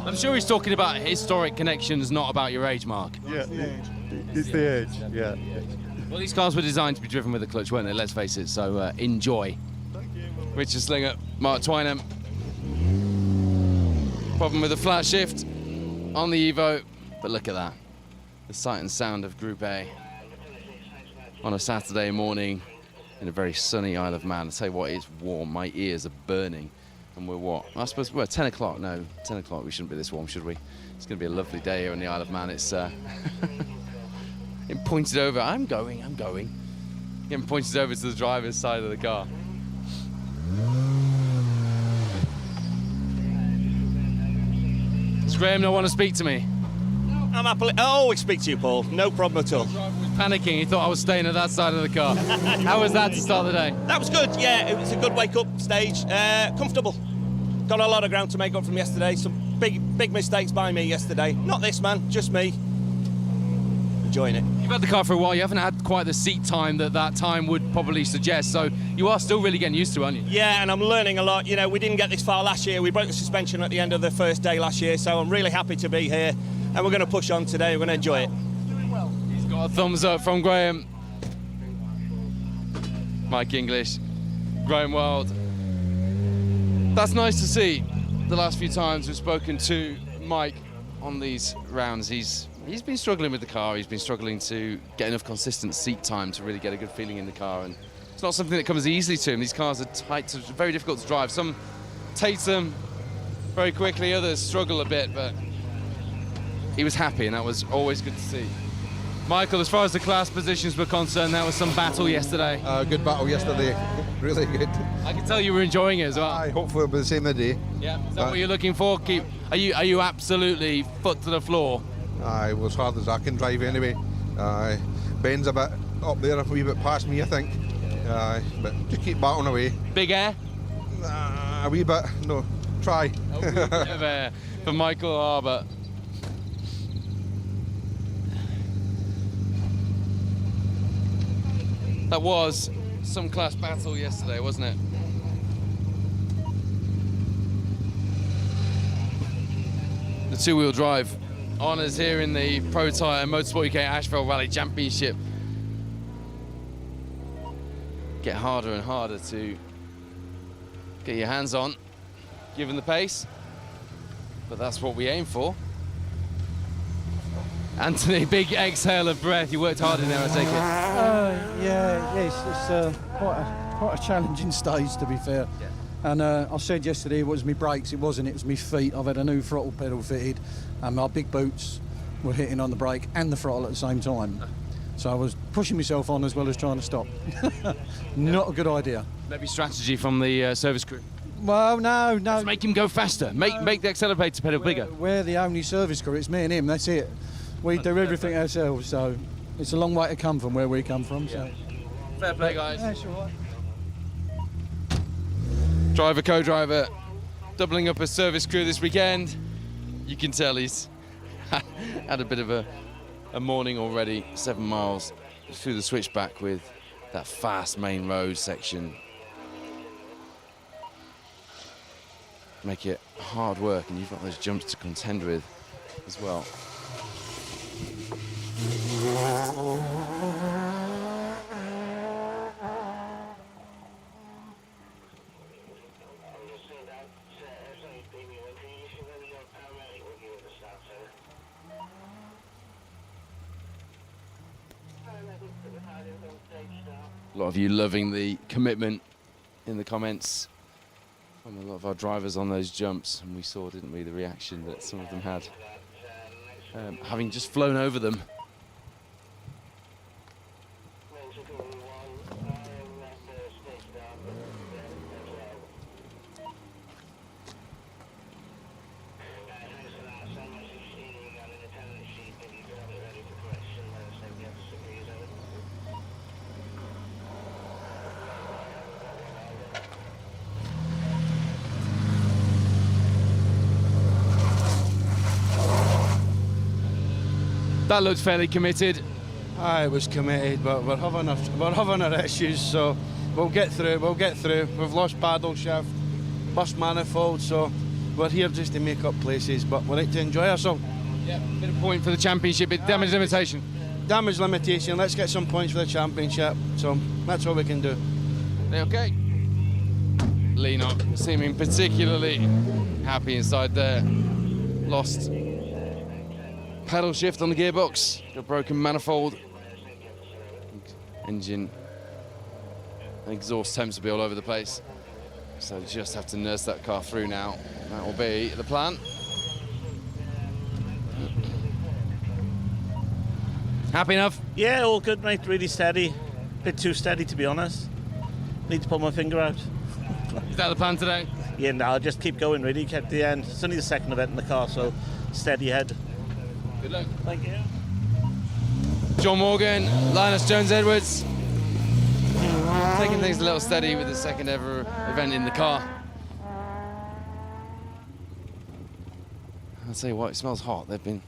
I'm sure he's talking about historic connections, not about your age, Mark. Yeah, it's the age, yeah. Well, these cars were designed to be driven with a clutch, weren't they? Let's face it, so enjoy. Richard Slinger, Mark Twynham. Problem with the flat shift on the Evo, but look at that. The sight and sound of Group A on a Saturday morning in a very sunny Isle of Man. I tell you what, it's warm. My ears are burning. And we're what? I suppose we're 10 o'clock. No, 10 o'clock. We shouldn't be this warm, should we? It's going to be a lovely day here in the Isle of Man. It's getting pointed over. I'm going. Getting pointed over to the driver's side of the car. Does Graham not want to speak to me? I'm happily. I always speak to you, Paul. No problem at all. Panicking. He thought I was staying at that side of the car. How was that to start the day? That was good. Yeah, it was a good wake-up stage. Comfortable. Got a lot of ground to make up from yesterday. Some big mistakes by me yesterday. Not this man, just me. Enjoying it. You've had the car for a while. You haven't had quite the seat time that time would probably suggest. So you are still really getting used to it, aren't you? Yeah, and I'm learning a lot. You know, we didn't get this far last year. We broke the suspension at the end of the first day last year. So I'm really happy to be here. And we're going to push on today. We're going to enjoy it. He's got a thumbs up from Graham. Mike English, Graham Wild. That's nice to see. The last few times we've spoken to Mike on these rounds, he's been struggling with the car. He's been struggling to get enough consistent seat time to really get a good feeling in the car. And it's not something that comes easily to him. These cars are tight, so it's very difficult to drive. Some take them very quickly, others struggle a bit, but he was happy, and that was always good to see. Michael, as far as the class positions were concerned, that was some battle yesterday. Good battle yesterday, really good. I can tell you were enjoying it as well. Hopefully it'll be the same today. Yeah, is that what you're looking for? Are you absolutely foot to the floor? Aye, well, as hard as I can drive anyway. Ben's a bit up there, a wee bit past me, I think. Aye, but just keep battling away. Big air? A wee bit, no, try. A wee bit of air for Michael Harbour. That was some class battle yesterday, wasn't it? The two-wheel drive honours here in the Protyre Motorsport UK Asphalt Rally Championship get harder and harder to get your hands on, given the pace. But that's what we aim for. Anthony, big exhale of breath. You worked hard in there, I take it. It's quite a challenging stage, to be fair. Yeah. And I said yesterday it was my brakes. It wasn't. It was my feet. I've had a new throttle pedal fitted, and my big boots were hitting on the brake and the throttle at the same time. So I was pushing myself on as well as trying to stop. Not a good idea. Maybe strategy from the service crew. Well, no. Let's make him go faster. Make the accelerator pedal bigger. We're the only service crew. It's me and him. That's it. We do everything ourselves, so it's a long way to come from where we come from. So. Fair play, guys. That's all right. Driver, co-driver, doubling up a service crew this weekend. You can tell he's had a bit of a morning already. 7 miles through the switchback with that fast main road section. Make it hard work, and you've got those jumps to contend with as well. A lot of you loving the commitment in the comments from a lot of our drivers on those jumps, and we saw, didn't we, the reaction that some of them had having just flown over them. That looked fairly committed. I was committed, but we're having our issues, so we'll get through. We've lost paddle shaft, burst manifold, so we're here just to make up places, but we're out to enjoy ourselves. Yeah, bit of point for the championship, bit damage limitation. Damage limitation, let's get some points for the championship, so that's all we can do. Okay. Lee not seeming particularly happy inside there. Lost pedal shift on the gearbox, got broken manifold. Engine and exhaust temps will be all over the place. So just have to nurse that car through now. That will be the plan. Happy enough? Yeah, all good, mate. Really steady. Bit too steady, to be honest. Need to pull my finger out. Is that the plan today? Yeah, no, I'll just keep going, really. Kept the end. It's only the second event in the car, so steady head. Good luck. Thank you. John Morgan, Linus Jones-Edwards. Taking things a little steady with the second ever event in the car. I'll tell you what, it smells hot. They've been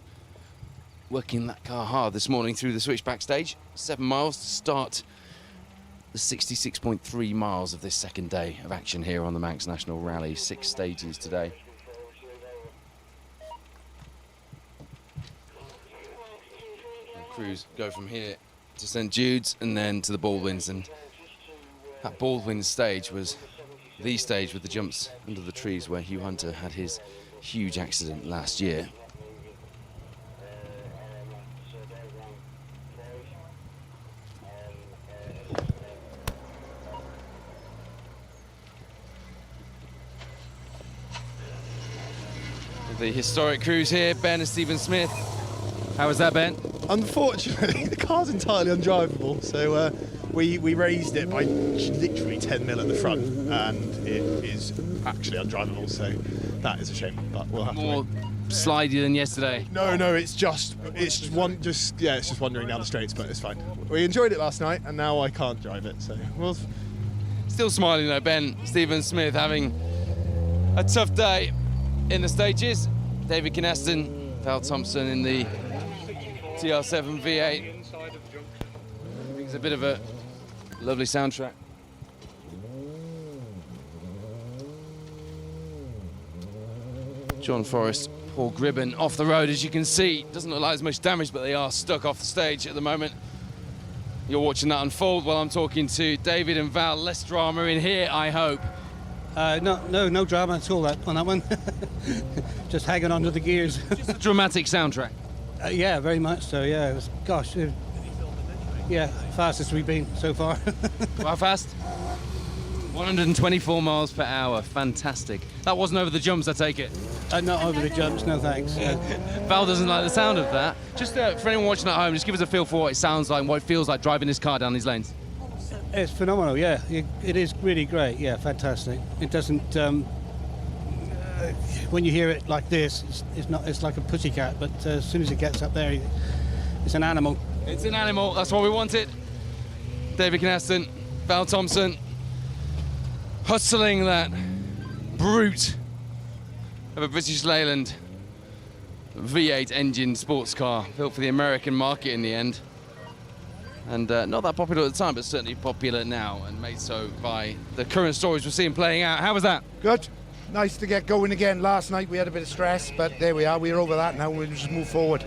working that car hard this morning through the switchback stage. 7 miles to start the 66.3 miles of this second day of action here on the Manx National Rally. 6 stages today. The crews go from here to St Jude's and then to the Baldwins, and that Baldwin stage was the stage with the jumps under the trees where Hugh Hunter had his huge accident last year. The historic crews here, Ben and Stephen Smith. How was that, Ben? Unfortunately, the car's entirely undrivable, so we raised it by literally 10 mil at the front, and it is actually undrivable, so that is a shame, but we'll have More to wait. slidey than yesterday. No, it's just wandering down the straights, but it's fine. We enjoyed it last night, and now I can't drive it, so we'll... Still smiling though, Ben. Stephen Smith having a tough day in the stages. David Kynaston, Val Thompson in the TR7 V8. It's a bit of a lovely soundtrack. John Forrest, Paul Gribben off the road, as you can see. Doesn't look like there's much damage, but they are stuck off the stage at the moment. You're watching that unfold while I'm talking to David and Val. Less drama in here, I hope. No drama at all on that one. Just hanging onto the gears. Just a dramatic soundtrack. Yeah, very much so. Yeah, it was, gosh, fastest we've been so far. How fast? 124 miles per hour. Fantastic. That wasn't over the jumps, I take it. Not over the jumps, no thanks. Val doesn't like the sound of that. Just for anyone watching at home, just give us a feel for what it sounds like and what it feels like driving this car down these lanes. It's phenomenal, yeah. It is really great, yeah, fantastic. It doesn't, when you hear it like this, it's like a pussycat, but as soon as it gets up there, it's an animal. It's an animal, that's what we wanted. David Kynaston, Val Thompson, hustling that brute of a British Leyland V8 engine sports car, built for the American market in the end. And not that popular at the time, but certainly popular now, and made so by the current stories we're seeing playing out. How was that? Good. Nice to get going again. Last night we had a bit of stress, but there we are. We're over that now. We'll just move forward.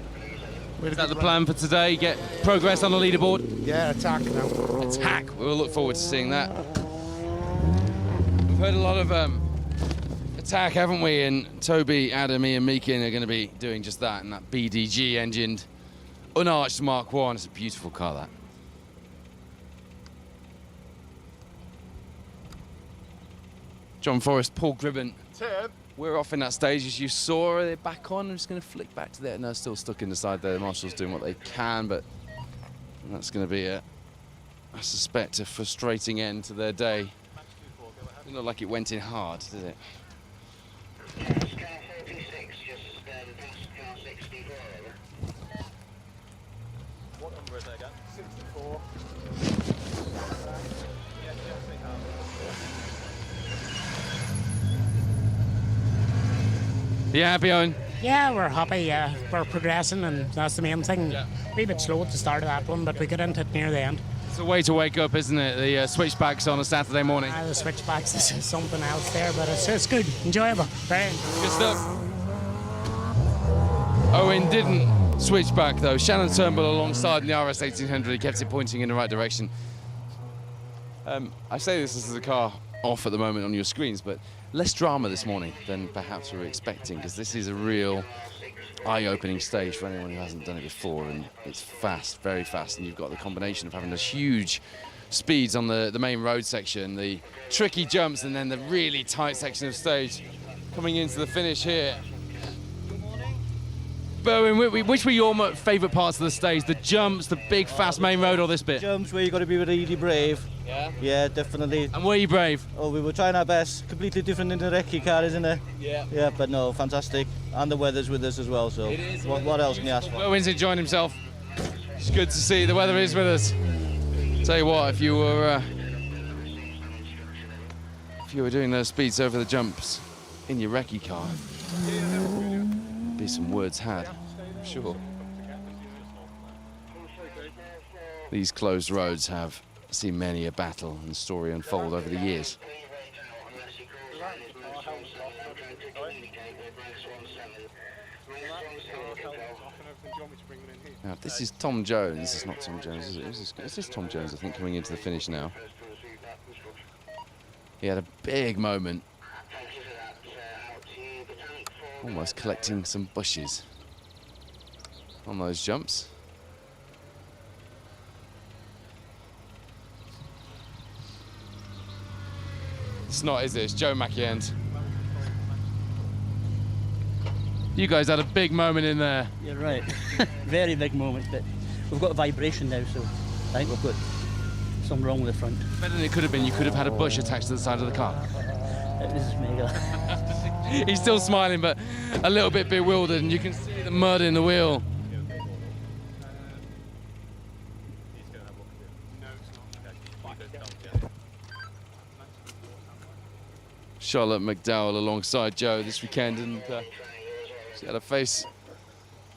Is that the plan for today? Get progress on the leaderboard? Yeah, attack now. Attack. We'll look forward to seeing that. We've heard a lot of attack, haven't we? And Toby, Adam, Ian Meakin are going to be doing just that, and that BDG engined, unarched Mark 1. It's a beautiful car, that. John Forrest, Paul Gribben. Tim. We're off in that stage, as you saw. Are they back on? I'm just going to flick back to there. No, still stuck in the side there. The Marshall's doing what they can, but that's going to be, I suspect, a frustrating end to their day. Didn't look like it went in hard, did it? What number is that again? 64. You happy, Owen? Yeah, we're happy. Yeah, we're progressing, and that's the main thing. Yeah. A wee bit slow at the start of that one, but we got into it near the end. It's a way to wake up, isn't it? The switchbacks on a Saturday morning. The switchbacks is something else there, but it's good, enjoyable, very good stuff. Owen didn't switch back though. Shannon Turnbull alongside in the RS 1800. He kept it pointing in the right direction. I say this as the car off at the moment on your screens, but less drama this morning than perhaps we were expecting, because this is a real eye-opening stage for anyone who hasn't done it before, and it's fast, very fast, and you've got the combination of having those huge speeds on the main road section, the tricky jumps, and then the really tight section of stage coming into the finish here. Bowen, which were your favourite parts of the stage? The jumps, the big fast main road, or this bit? Jumps where you got to be really brave. Yeah? Yeah, definitely. And were you brave? Oh, we were trying our best. Completely different in the recce car, isn't it? Yeah. Yeah, but no, fantastic. And the weather's with us as well, so it is what else can you ask for? Bowen's enjoying himself. It's good to see the weather is with us. Tell you what, if you were doing those speeds over the jumps in your recce car, be some words had, I'm sure. These closed roads have seen many a battle and story unfold over the years. Now, if this is Tom Jones, it's not Tom Jones, is it? Is this Tom Jones, I think, coming into the finish now? He had a big moment. Almost collecting some bushes on those jumps. It's not, is it? It's Joe Mackie-End. You guys had a big moment in there. You're right. Very big moment, but we've got a vibration now, so I think we've got something wrong with the front. Better than it could have been. You could have had a bush attached to the side of the car. This is mega. He's still smiling, but a little bit bewildered, and you can see the mud in the wheel. Charlotte McDowell alongside Joe this weekend, and she had a face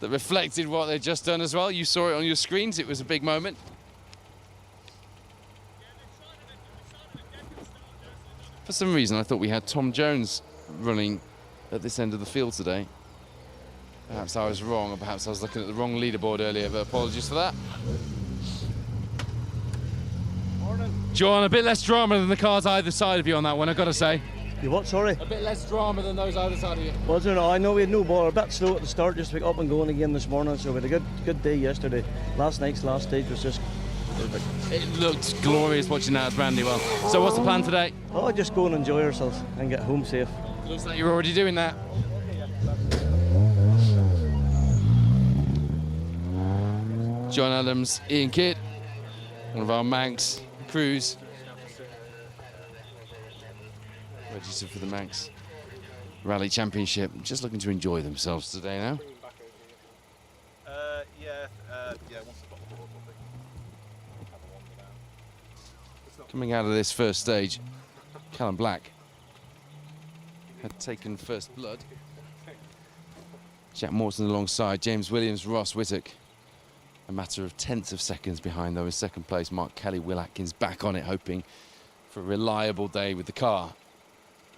that reflected what they'd just done as well. You saw it on your screens. It was a big moment. For some reason, I thought we had Tom Jones running at this end of the field today. Perhaps I was wrong, or perhaps I was looking at the wrong leaderboard earlier, but apologies for that. John, a bit less drama than the cars either side of you on that one, I've got to say. You what, sorry? A bit less drama than those either side of you. Well, I don't know. I know we had no bother. A bit slow at the start, just to pick up and going again this morning. So we had a good day yesterday. Last night's last stage was just perfect. It looked glorious watching that at Brandywell. So what's the plan today? Oh, just go and enjoy ourselves and get home safe. Looks like you're already doing that. John Adams, Ian Kidd, one of our Manx crews. Registered for the Manx Rally Championship. Just looking to enjoy themselves today now. Coming out of this first stage, Callum Black had taken first blood. Jack Morton alongside James Williams, Ross Whittock. A matter of tenths of seconds behind, though, in second place. Mark Kelly, Will Atkins back on it, hoping for a reliable day with the car.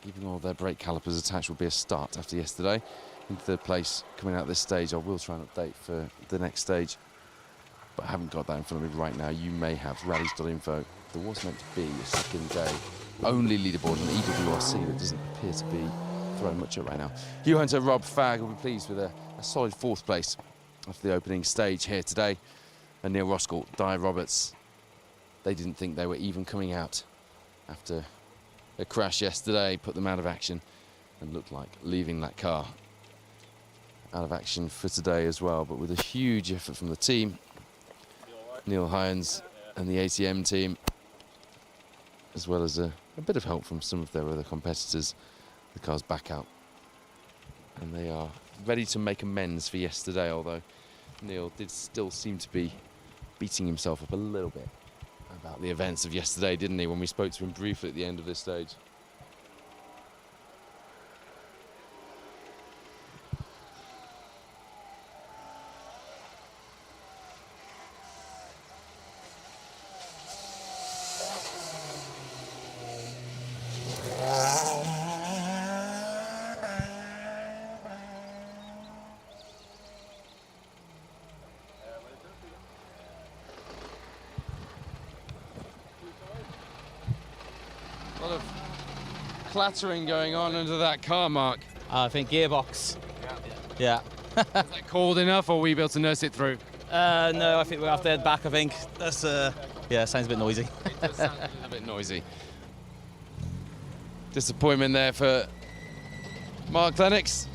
Keeping all their brake calipers attached will be a start after yesterday. In third place, coming out this stage, I will try and update for the next stage, but I haven't got that in front of me right now. You may have rallies.info. There was meant to be a second day only leaderboard on EWRC that doesn't appear to be throwing much up right now. Hugh Hunter, Rob Fagg will be pleased with a solid fourth place after the opening stage here today. And Neil Roskell, Di Roberts, they didn't think they were even coming out after a crash yesterday, put them out of action and looked like leaving that car out of action for today as well, but with a huge effort from the team. Neil Hyans and the ATM team, as well as a bit of help from some of their other competitors. The car's back out and they are ready to make amends for yesterday, although Neil did still seem to be beating himself up a little bit about the events of yesterday, didn't he, when we spoke to him briefly at the end of this stage. of clattering going on under that car, Mark. I think gearbox. Yeah. Is that cold enough, or will we be able to nurse it through? No, I think we'll have to head back, I think. That's, yeah, sounds a bit noisy. It does sound a bit noisy. Disappointment there for Mark Lennox.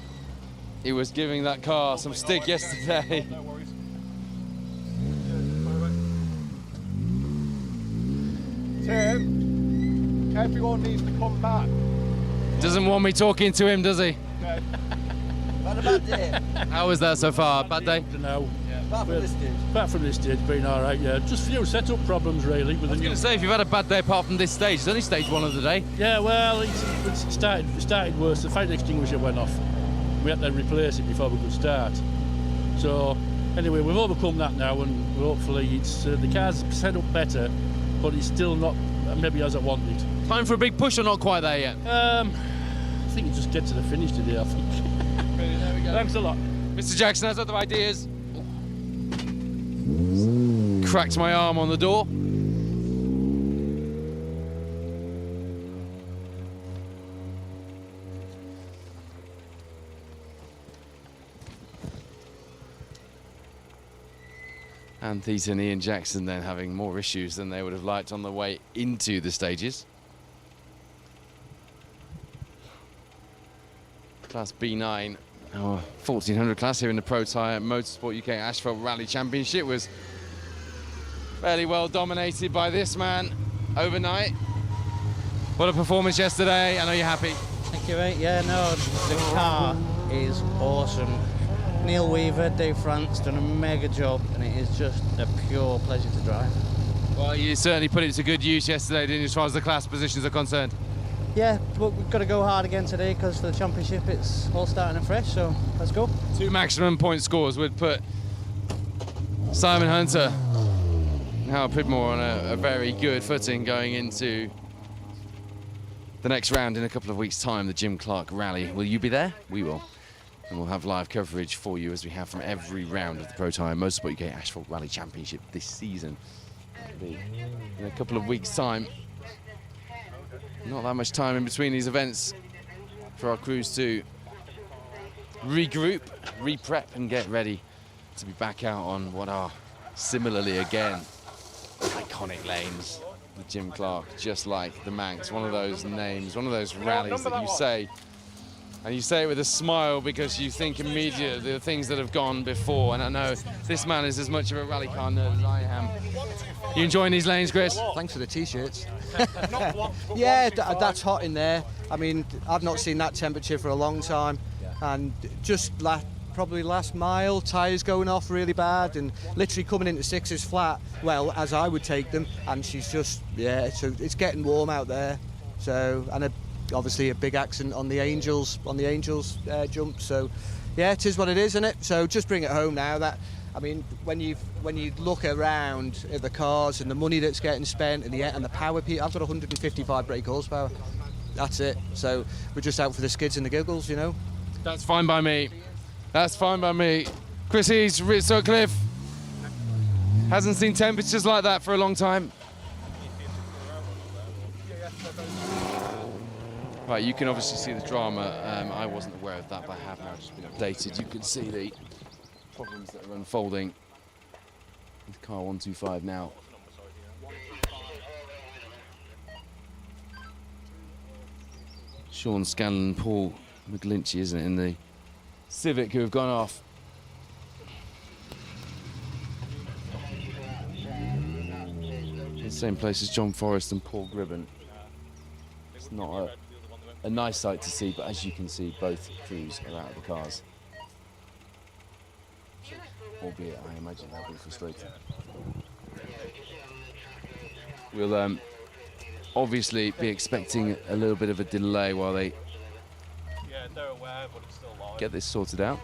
He was giving that car some stick yesterday. Tim, everyone needs to come back. Doesn't want me talking to him, does he? What about day? How was that so far? Bad day? No. Apart from this stage. Apart from this stage, been all right, yeah. Just a few setup problems, really. With I was going to say, if you've had a bad day apart from this stage, it's only stage 1 of the day. Yeah, well, it started worse. The fire extinguisher went off. We had to replace it before we could start. So, anyway, we've overcome that now, and hopefully it's the car's set up better, but it's still not maybe as I wanted. Time for a big push, or not quite there yet? I think you just get to the finish today, I think. There we go. Thanks a lot. Mr. Jackson has other ideas. Cracked my arm on the door. And Theta and Ian Jackson then having more issues than they would have liked on the way into the stages. Class B9, our 1400 class here in the Protyre Motorsport UK Asphalt Rally Championship was fairly well dominated by this man overnight. What a performance yesterday. I know you're happy. Thank you, mate. Yeah, no, the car is awesome. Neil Weaver, Dave France, done a mega job, and it is just a pure pleasure to drive. Well, you certainly put it to good use yesterday, didn't you, as far as the class positions are concerned? Yeah, but we've got to go hard again today because for the championship it's all starting afresh, so let's go. 2 maximum point scores would put Simon Hunter and Howard Pridmore on a very good footing going into the next round in a couple of weeks' time, the Jim Clark Rally. Will you be there? We will. And we'll have live coverage for you as we have from every round of the Protyre Motorsport UK Asphalt Rally Championship this season. That'll be in a couple of weeks' time. Not that much time in between these events for our crews to regroup, re-prep and get ready to be back out on what are similarly again iconic lanes. The Jim Clark, just like the Manx, one of those names, one of those rallies that you say, and you say it with a smile because you think immediately the things that have gone before. And I know this man is as much of a rally car nerd as I am. You enjoying these lanes, Chris? Thanks for the t-shirts. Yeah, that's hot in there. I mean, I've not seen that temperature for a long time. And just probably last mile, tyres going off really bad and literally coming into sixes flat, well, as I would take them. And she's just, yeah, so it's getting warm out there. So, and obviously a big accident on the Angels jump. So, yeah, it is what it is, isn't it? So just bring it home now. That, I mean, when you look around at the cars and the money that's getting spent and the power, I've got 155 brake horsepower. That's it. So we're just out for the skids and the giggles, you know. That's fine by me. That's fine by me. Chris East, Sutcliffe. Hasn't seen temperatures like that for a long time. Right, you can obviously see the drama. I wasn't aware of that, but I have now just been updated. You can see the problems that are unfolding with car 125 now. Sean Scanlon and Paul McGlinchey, isn't it, in the Civic, who have gone off. The same place as John Forrest and Paul Gribben. It's not a nice sight to see, but as you can see, both crews are out of the cars. Albeit, I imagine that'll be frustrating. We'll obviously be expecting a little bit of a delay while they get this sorted out.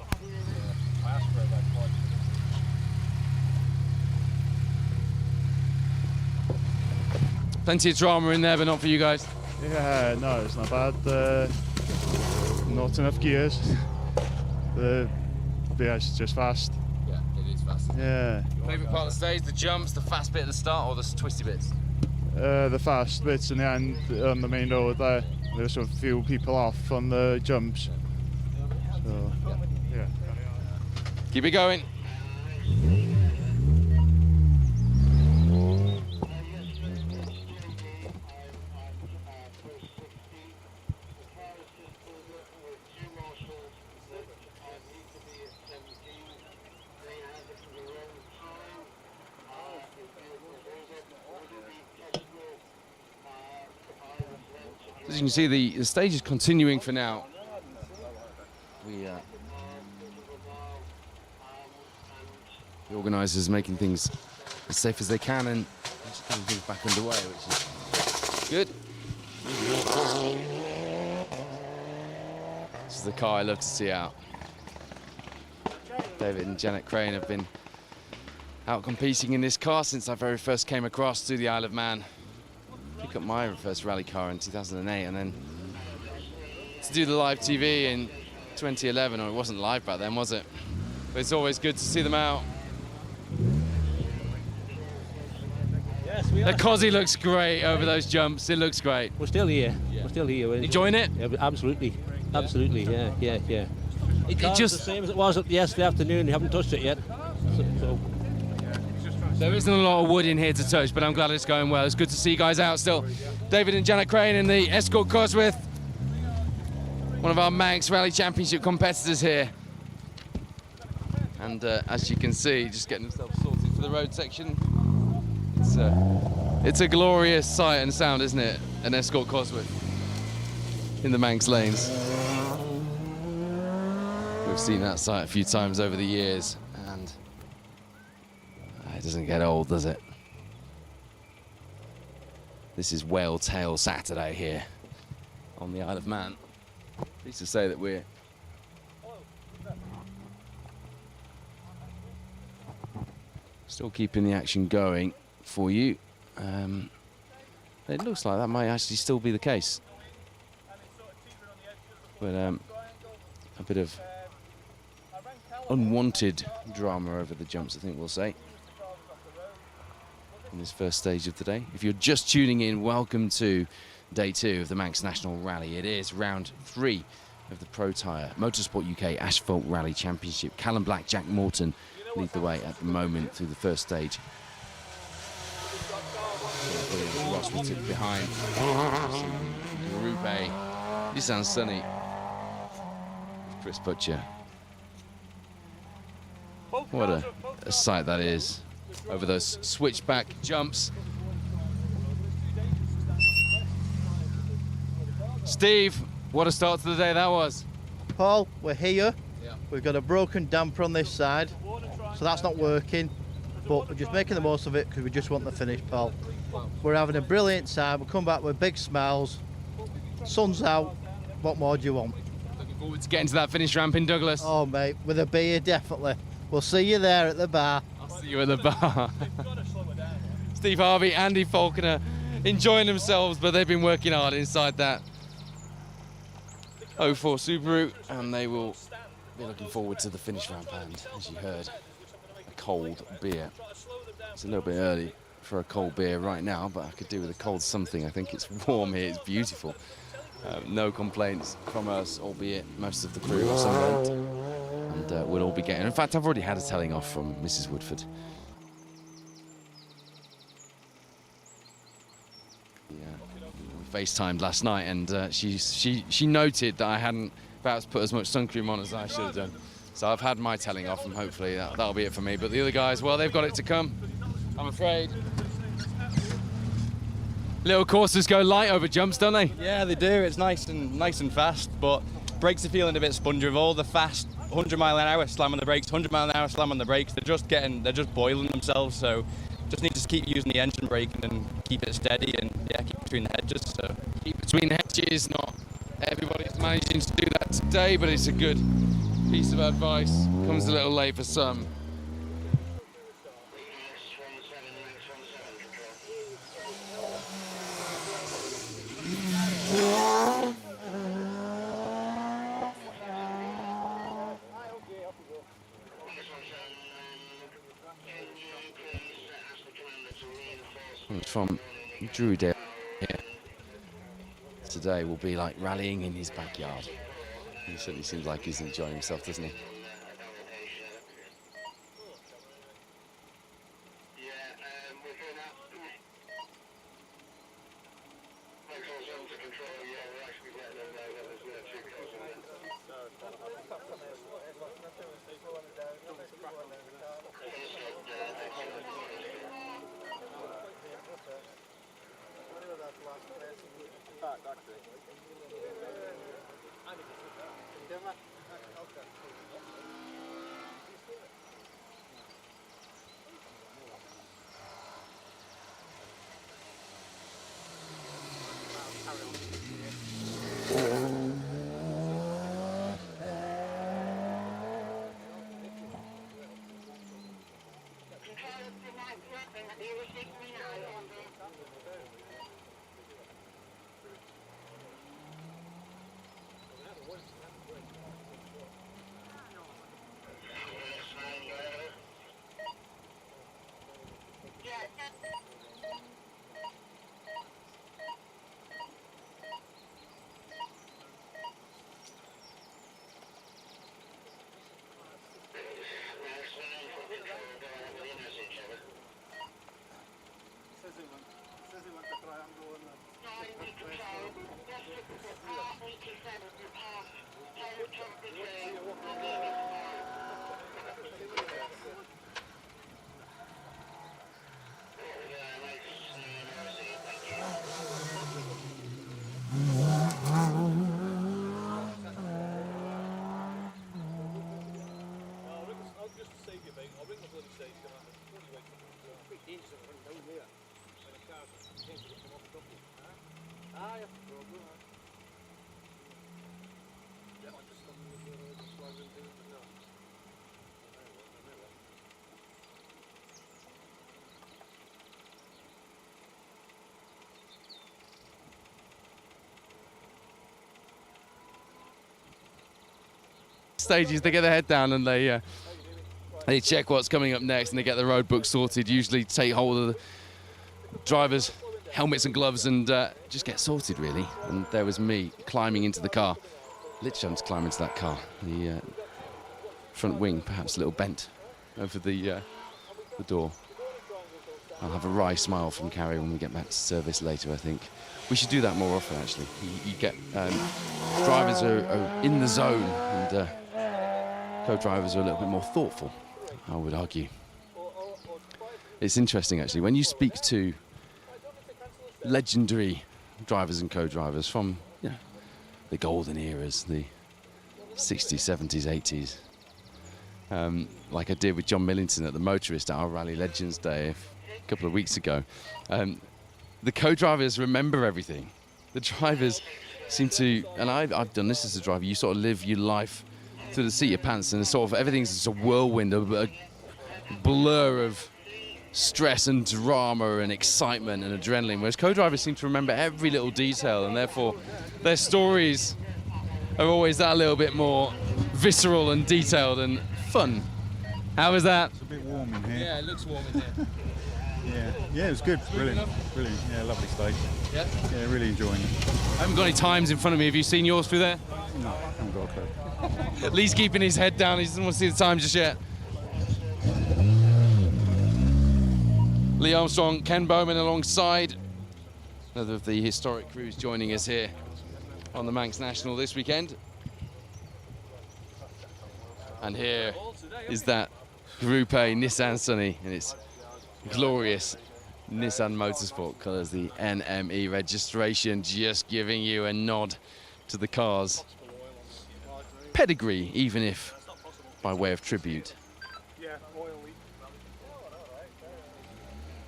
Plenty of drama in there, but not for you guys. Yeah, no, it's not bad. Not enough gears. Yeah, it's just fast. Yeah, it is fast. Yeah. Favourite part of the stage, the jumps, the fast bit at the start, or the twisty bits? the fast bits in the end on the main road there. There were sort of few people off on the jumps. So, yeah. Keep it going. As you can see, the stage is continuing for now. The organisers making things as safe as they can and just getting things back underway, which is good. This is the car I love to see out. David and Janet Crane have been out competing in this car since I very first came across to the Isle of Man. Pick up my first rally car in 2008 and then to do the live TV in 2011, or it wasn't live back then, was it? But it's always good to see them out. Yes, we are. The Cosy looks great over those jumps. It looks great. We're still here. Yeah. We're still here. Enjoying it? Yeah, absolutely. Absolutely, yeah. It Car's just the same as it was yesterday afternoon. You haven't touched it yet. So. There isn't a lot of wood in here to touch, but I'm glad it's going well. It's good to see you guys out still. David and Janet Crane in the Escort Cosworth. One of our Manx Rally Championship competitors here. And as you can see, just getting themselves sorted for the road section. It's a glorious sight and sound, isn't it? An Escort Cosworth in the Manx lanes. We've seen that sight a few times over the years, and it doesn't get old, does it? This is Whale Tail Saturday here on the Isle of Man. Pleased to say that we're still keeping the action going for you. It looks like that might actually still be the case. But a bit of unwanted drama over the jumps, I think we'll say, in this first stage of the day. If you're just tuning in, welcome to day 2 of the Manx National Rally. It is round 3 of the Protyre Motorsport UK Asphalt Rally Championship. Callum Black, Jack Morton lead the way at the moment through the first stage. Ross will tip behind. Group A. This sounds sunny. Chris Butcher. What a sight that is over those switchback jumps. Steve, what a start to the day that was. Paul, we're here. Yeah. We've got a broken damper on this side, so that's not working. But we're just making the most of it because we just want the finish, Paul. We're having a brilliant time. We'll come back with big smiles. Sun's out. What more do you want? Looking forward to getting to that finish ramp in Douglas. Oh, mate, with a beer, definitely. We'll see you there at the bar. I'll see you at the bar. Steve Harvey, Andy Falconer, enjoying themselves, but they've been working hard inside that 04 Subaru, and they will be looking forward to the finish ramp and, as you heard, a cold beer. It's a little bit early for a cold beer right now, but I could do with a cold something. I think it's warm here, it's beautiful. No complaints from us, albeit most of the crew are sunburnt, and we'll all be getting. In fact, I've already had a telling off from Mrs. Woodford. Yeah, we FaceTimed last night, and she noted that I hadn't perhaps put as much sun cream on as I should have done. So I've had my telling off, and hopefully that'll be it for me. But the other guys, well, they've got it to come, I'm afraid. Little courses go light over jumps, don't they? Yeah, they do. It's nice and fast, but brakes are feeling a bit spongy with all the fast 100 mile an hour slam on the brakes, 100 mile an hour slam on the brakes. They're just boiling themselves. So just need to keep using the engine brake and keep it steady and keep between the hedges. So keep between the hedges. Not everybody's managing to do that today, but it's a good piece of advice. Comes a little late for some. From Druidale here today will be like rallying in his backyard. He certainly seems like he's enjoying himself, doesn't he? Stages, they get their head down and they check what's coming up next, and they get the road book sorted, usually take hold of the drivers' helmets and gloves and just get sorted, really. And there was me climbing into the car, literally to climb into that car. The front wing perhaps a little bent over the door. I'll have a wry smile from Carrie when we get back to service later, I think. We should do that more often, actually. You get drivers are in the zone, and co-drivers are a little bit more thoughtful, I would argue. It's interesting, actually, when you speak to legendary drivers and co-drivers from the golden eras, the 60s, 70s, 80s, like I did with John Millington at the Motorist at our Rally Legends Day a couple of weeks ago. The co-drivers remember everything. The drivers seem to, and I've done this as a driver, you sort of live your life through the seat of your pants, and sort of everything's just a whirlwind, a blur of stress and drama and excitement and adrenaline, whereas co-drivers seem to remember every little detail, and therefore their stories are always that little bit more visceral and detailed and fun. How was that? It's a bit warm in here. Yeah, it looks warm in here. Yeah, it was good. Brilliant. Yeah, lovely stage. Yeah? Yeah, really enjoying it. I haven't got any times in front of me. Have you seen yours through there? No, I haven't got a clue. Lee's keeping his head down. He doesn't want to see the time just yet. Lee Armstrong, Ken Bowman alongside. Another of the historic crews joining us here on the Manx National this weekend. And here is that Group A Nissan Sunny and its glorious Nissan Motorsport colours, the NME registration, just giving you a nod to the car's pedigree, even if by way of tribute.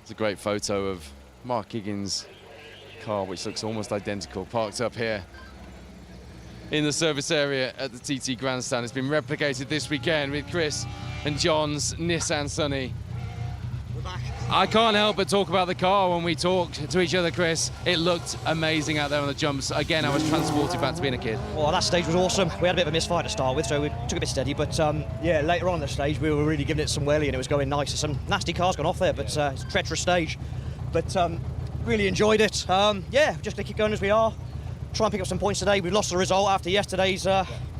It's a great photo of Mark Higgins' car, which looks almost identical, parked up here in the service area at the TT Grandstand. It's been replicated this weekend with Chris and John's Nissan Sunny. I can't help but talk about the car when we talk to each other, Chris. It looked amazing out there on the jumps. Again, I was transported back to being a kid. Well, that stage was awesome. We had a bit of a misfight to start with, so we took a bit steady. But yeah, later on in the stage, we were really giving it some welly and it was going nice. Some nasty cars gone off there, but it's a treacherous stage. But Really enjoyed it. Yeah, just gonna keep going as we are. Try and pick up some points today. We've lost the result after yesterday's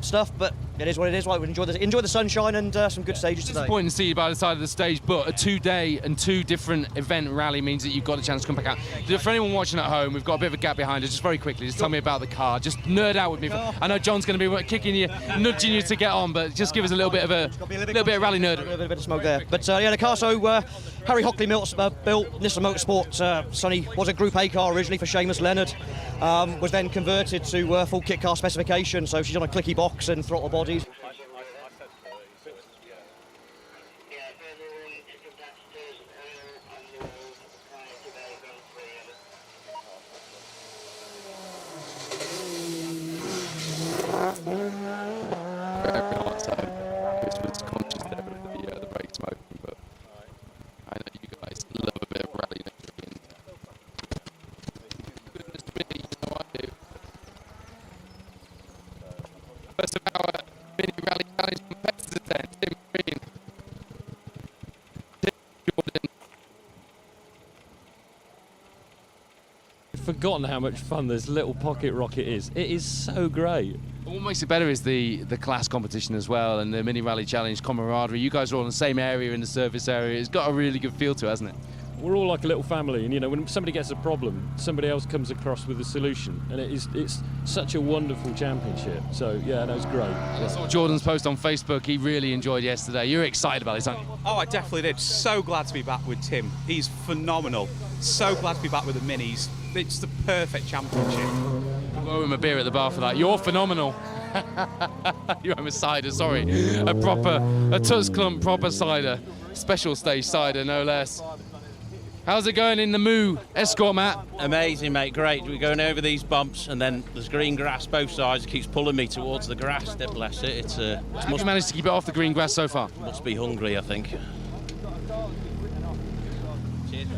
stuff, but it is what it is. Right, we enjoy the sunshine and some good stages today. Disappointing to see you by the side of the stage, but a 2-day and 2 different event rally means that you've got a chance to come back out. For anyone watching at home, we've got a bit of a gap behind us. Just very quickly, just tell me about the car. Just nerd out with me. I know John's going to be kicking you, nudging you to get on, but just give us a little bit of rally nerd. A little bit of smoke there. But yeah, the car. So Harry Hockley built Nissan Motorsport. Sonny was a Group A car originally for Seamus Leonard. Was then converted to full kit car specification. So she's on a clicky box and throttle bodies. Forgotten how much fun this little pocket rocket is. It is so great. What makes it better is the class competition as well, and the mini rally challenge camaraderie. You guys are all in the same area, in the service area. It's got a really good feel to it, hasn't it? We're all like a little family, and you know, when somebody gets a problem, somebody else comes across with a solution, and it's such a wonderful championship. So yeah, no, it's great. I saw Jordan's post on Facebook. He really enjoyed yesterday. You're excited about this, aren't you? Oh, I definitely did. So glad to be back with Tim. He's phenomenal. So glad to be back with the minis. It's the perfect championship. We'll owe him a beer at the bar for that. You're phenomenal. You owe him a cider, sorry. A Tuss Clump proper cider. Special stage cider, no less. How's it going in the Moo Escort, Matt? Amazing, mate. Great. We're going over these bumps, and then there's green grass both sides. It keeps pulling me towards the grass. Bless it. How have you managed to keep it off the green grass so far? Must be hungry, I think.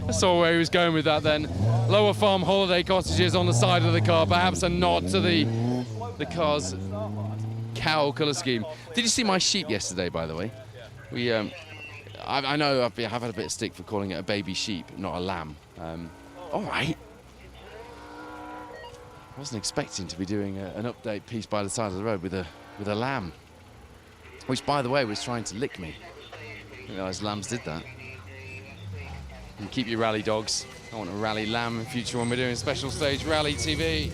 I saw where he was going with that then. Lower Farm holiday cottages on the side of the car, perhaps a nod to the car's cowl colour scheme. Did you see my sheep yesterday, by the way? We, I know I've had a bit of stick for calling it a baby sheep, not a lamb. All right. I wasn't expecting to be doing an update piece by the side of the road with a lamb, which, by the way, was trying to lick me. I didn't realise lambs did that. You keep your rally dogs. I want a rally lamb in future when we're doing special stage rally TV.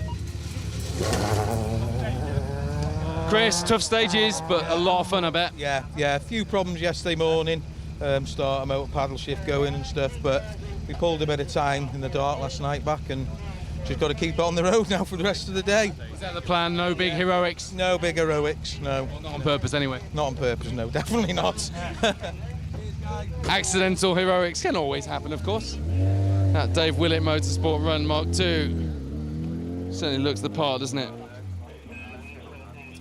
Chris, tough stages, but a lot of fun, I bet. Yeah, a few problems yesterday morning. Start a motor paddle shift going and stuff, but we pulled a bit of time in the dark last night back and just got to keep it on the road now for the rest of the day. Is that the plan? No big heroics? No big heroics, no. Well, not on purpose anyway? Not on purpose, no, definitely not. Accidental heroics can always happen, of course. That Dave Willett Motorsport Run Mark II certainly looks the part, doesn't it?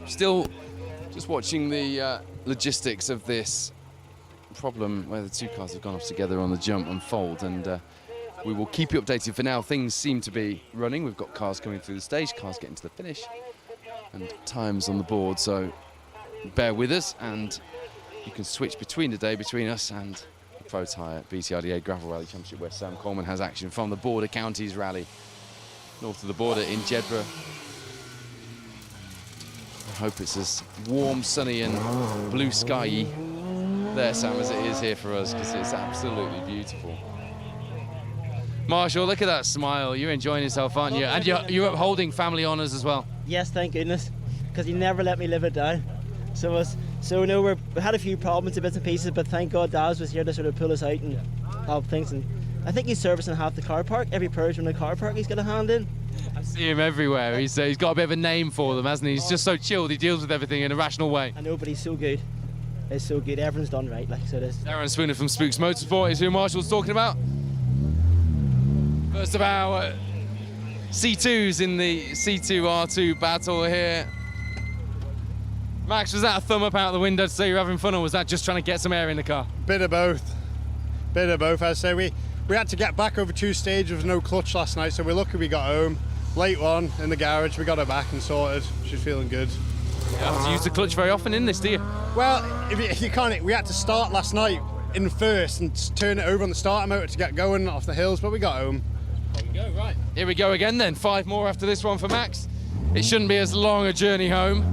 Still just watching the logistics of this problem where the two cars have gone off together on the jump unfold, and we will keep you updated. For now, things seem to be running. We've got cars coming through the stage, cars getting to the finish, and times on the board, so bear with us, and you can switch between us and the Protyre BTRDA Gravel Rally Championship, where Sam Coleman has action from the Border Counties Rally north of the border in Jedburgh. I hope it's as warm, sunny and blue skyy there, Sam, as it is here for us, because it's absolutely beautiful. Marshall, look at that smile. You're enjoying yourself, aren't you? And you're upholding family honours as well. Yes, thank goodness, because he never let me live it down. So no, we had a few problems, bits and pieces, but thank God Daz was here to sort of pull us out and help things. And I think he's servicing half the car park. Every purge from the car park he's got a hand in. I see him everywhere. He's got a bit of a name for them, hasn't he? He's just so chilled. He deals with everything in a rational way. I know, but he's so good. It's so good. Everyone's done right, like so it is. Darren Spooner from Spooks Motorsport is who Marshall's talking about. First of our C2s in the C2R2 battle here. Max, was that a thumb up out the window to say you're having fun, or was that just trying to get some air in the car? Bit of both. I'd say we had to get back over 2 stages with no clutch last night, so we're lucky we got home. Late one in the garage, we got her back and sorted. She's feeling good. You don't have to use the clutch very often in this, do you? Well, if you can't, we had to start last night in first and turn it over on the starter motor to get going off the hills, but we got home. There we go, right. Here we go again then. 5 more after this one for Max. It shouldn't be as long a journey home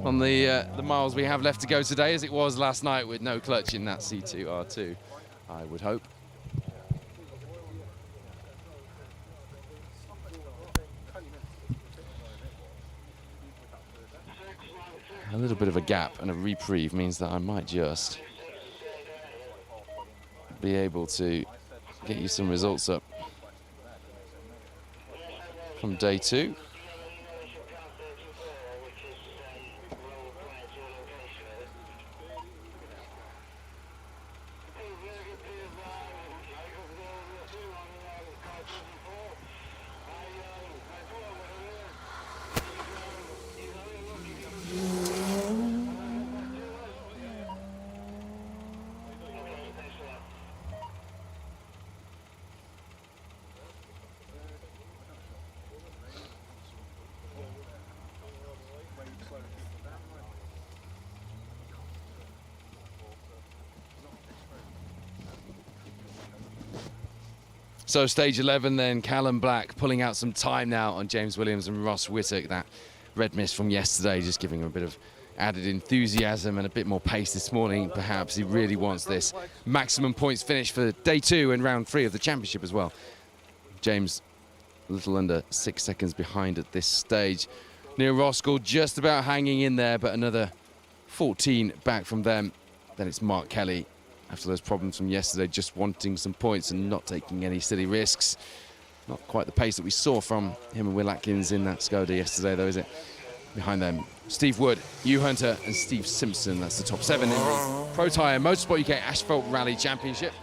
on the miles we have left to go today as it was last night with no clutch in that C2R2, I would hope. A little bit of a gap and a reprieve means that I might just be able to get you some results up from day 2. So stage 11 then, Callum Black pulling out some time now on James Williams and Ross Whittock. That red mist from yesterday just giving him a bit of added enthusiasm and a bit more pace this morning. Perhaps he really wants this maximum points finish for day 2 and round 3 of the championship as well. James a little under 6 seconds behind at this stage. Neil Roskell just about hanging in there, but another 14 back from them. Then it's Mark Kelly, after those problems from yesterday, just wanting some points and not taking any silly risks. Not quite the pace that we saw from him and Will Atkins in that Skoda yesterday, though, is it? Behind them, Steve Wood, Hugh Hunter and Steve Simpson. That's the top 7 in the Protyre Motorsport UK Asphalt Rally Championship.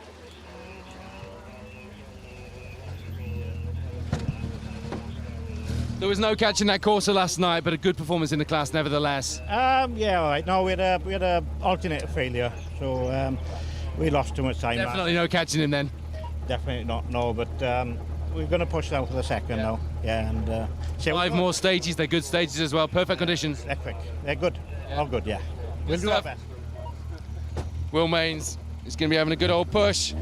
There was no catching that Corsa last night, but a good performance in the class nevertheless. Yeah, all right. No, we had a alternator failure, so we lost too much time. Definitely no catching him then. Definitely not, no, but we're going to push down for the second now. Yeah, and 5 more stages. They're good stages as well. Perfect conditions. They're quick. They're good. All good. Yeah. We'll do our best. Will Mains is going to be having a good old push.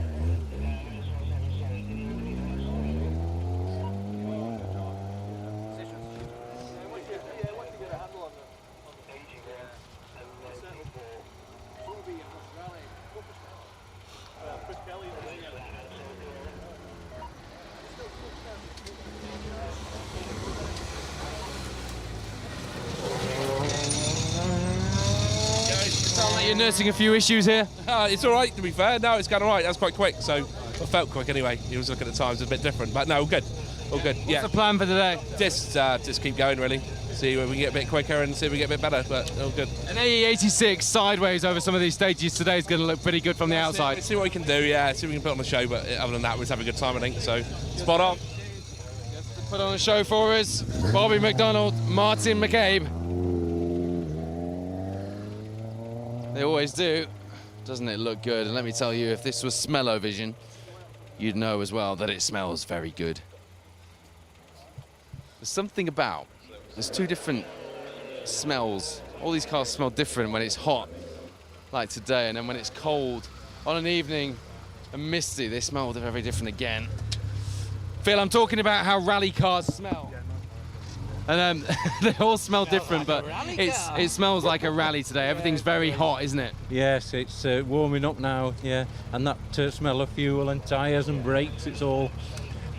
You're nursing a few issues here. It's all right, to be fair. No, it's going all right. That's quite quick, so it felt quick anyway. He was looking at the times a bit different, but no, all good. All good. What's the plan for today? Just keep going, really. See where we can get a bit quicker and see if we get a bit better, but all good. An AE86 sideways over some of these stages today is going to look pretty good from the outside. Let's see what we can do, yeah. See what we can put on the show, but other than that, we'll just have a good time, I think. So, spot on. Put on a show for us. Bobby McDonald, Martin McCabe. They always do. Doesn't it look good? And let me tell you, if this was smell-o-vision, you'd know as well that it smells very good. There's something about, there's 2 different smells. All these cars smell different when it's hot, like today, and then when it's cold on an evening and misty, they smell very different again. Phil, I'm talking about how rally cars smell. And they all smell different, but it smells like a rally today. Everything's very hot, isn't it? Yes, it's warming up now, yeah. And that smell of fuel and tyres and brakes, it's all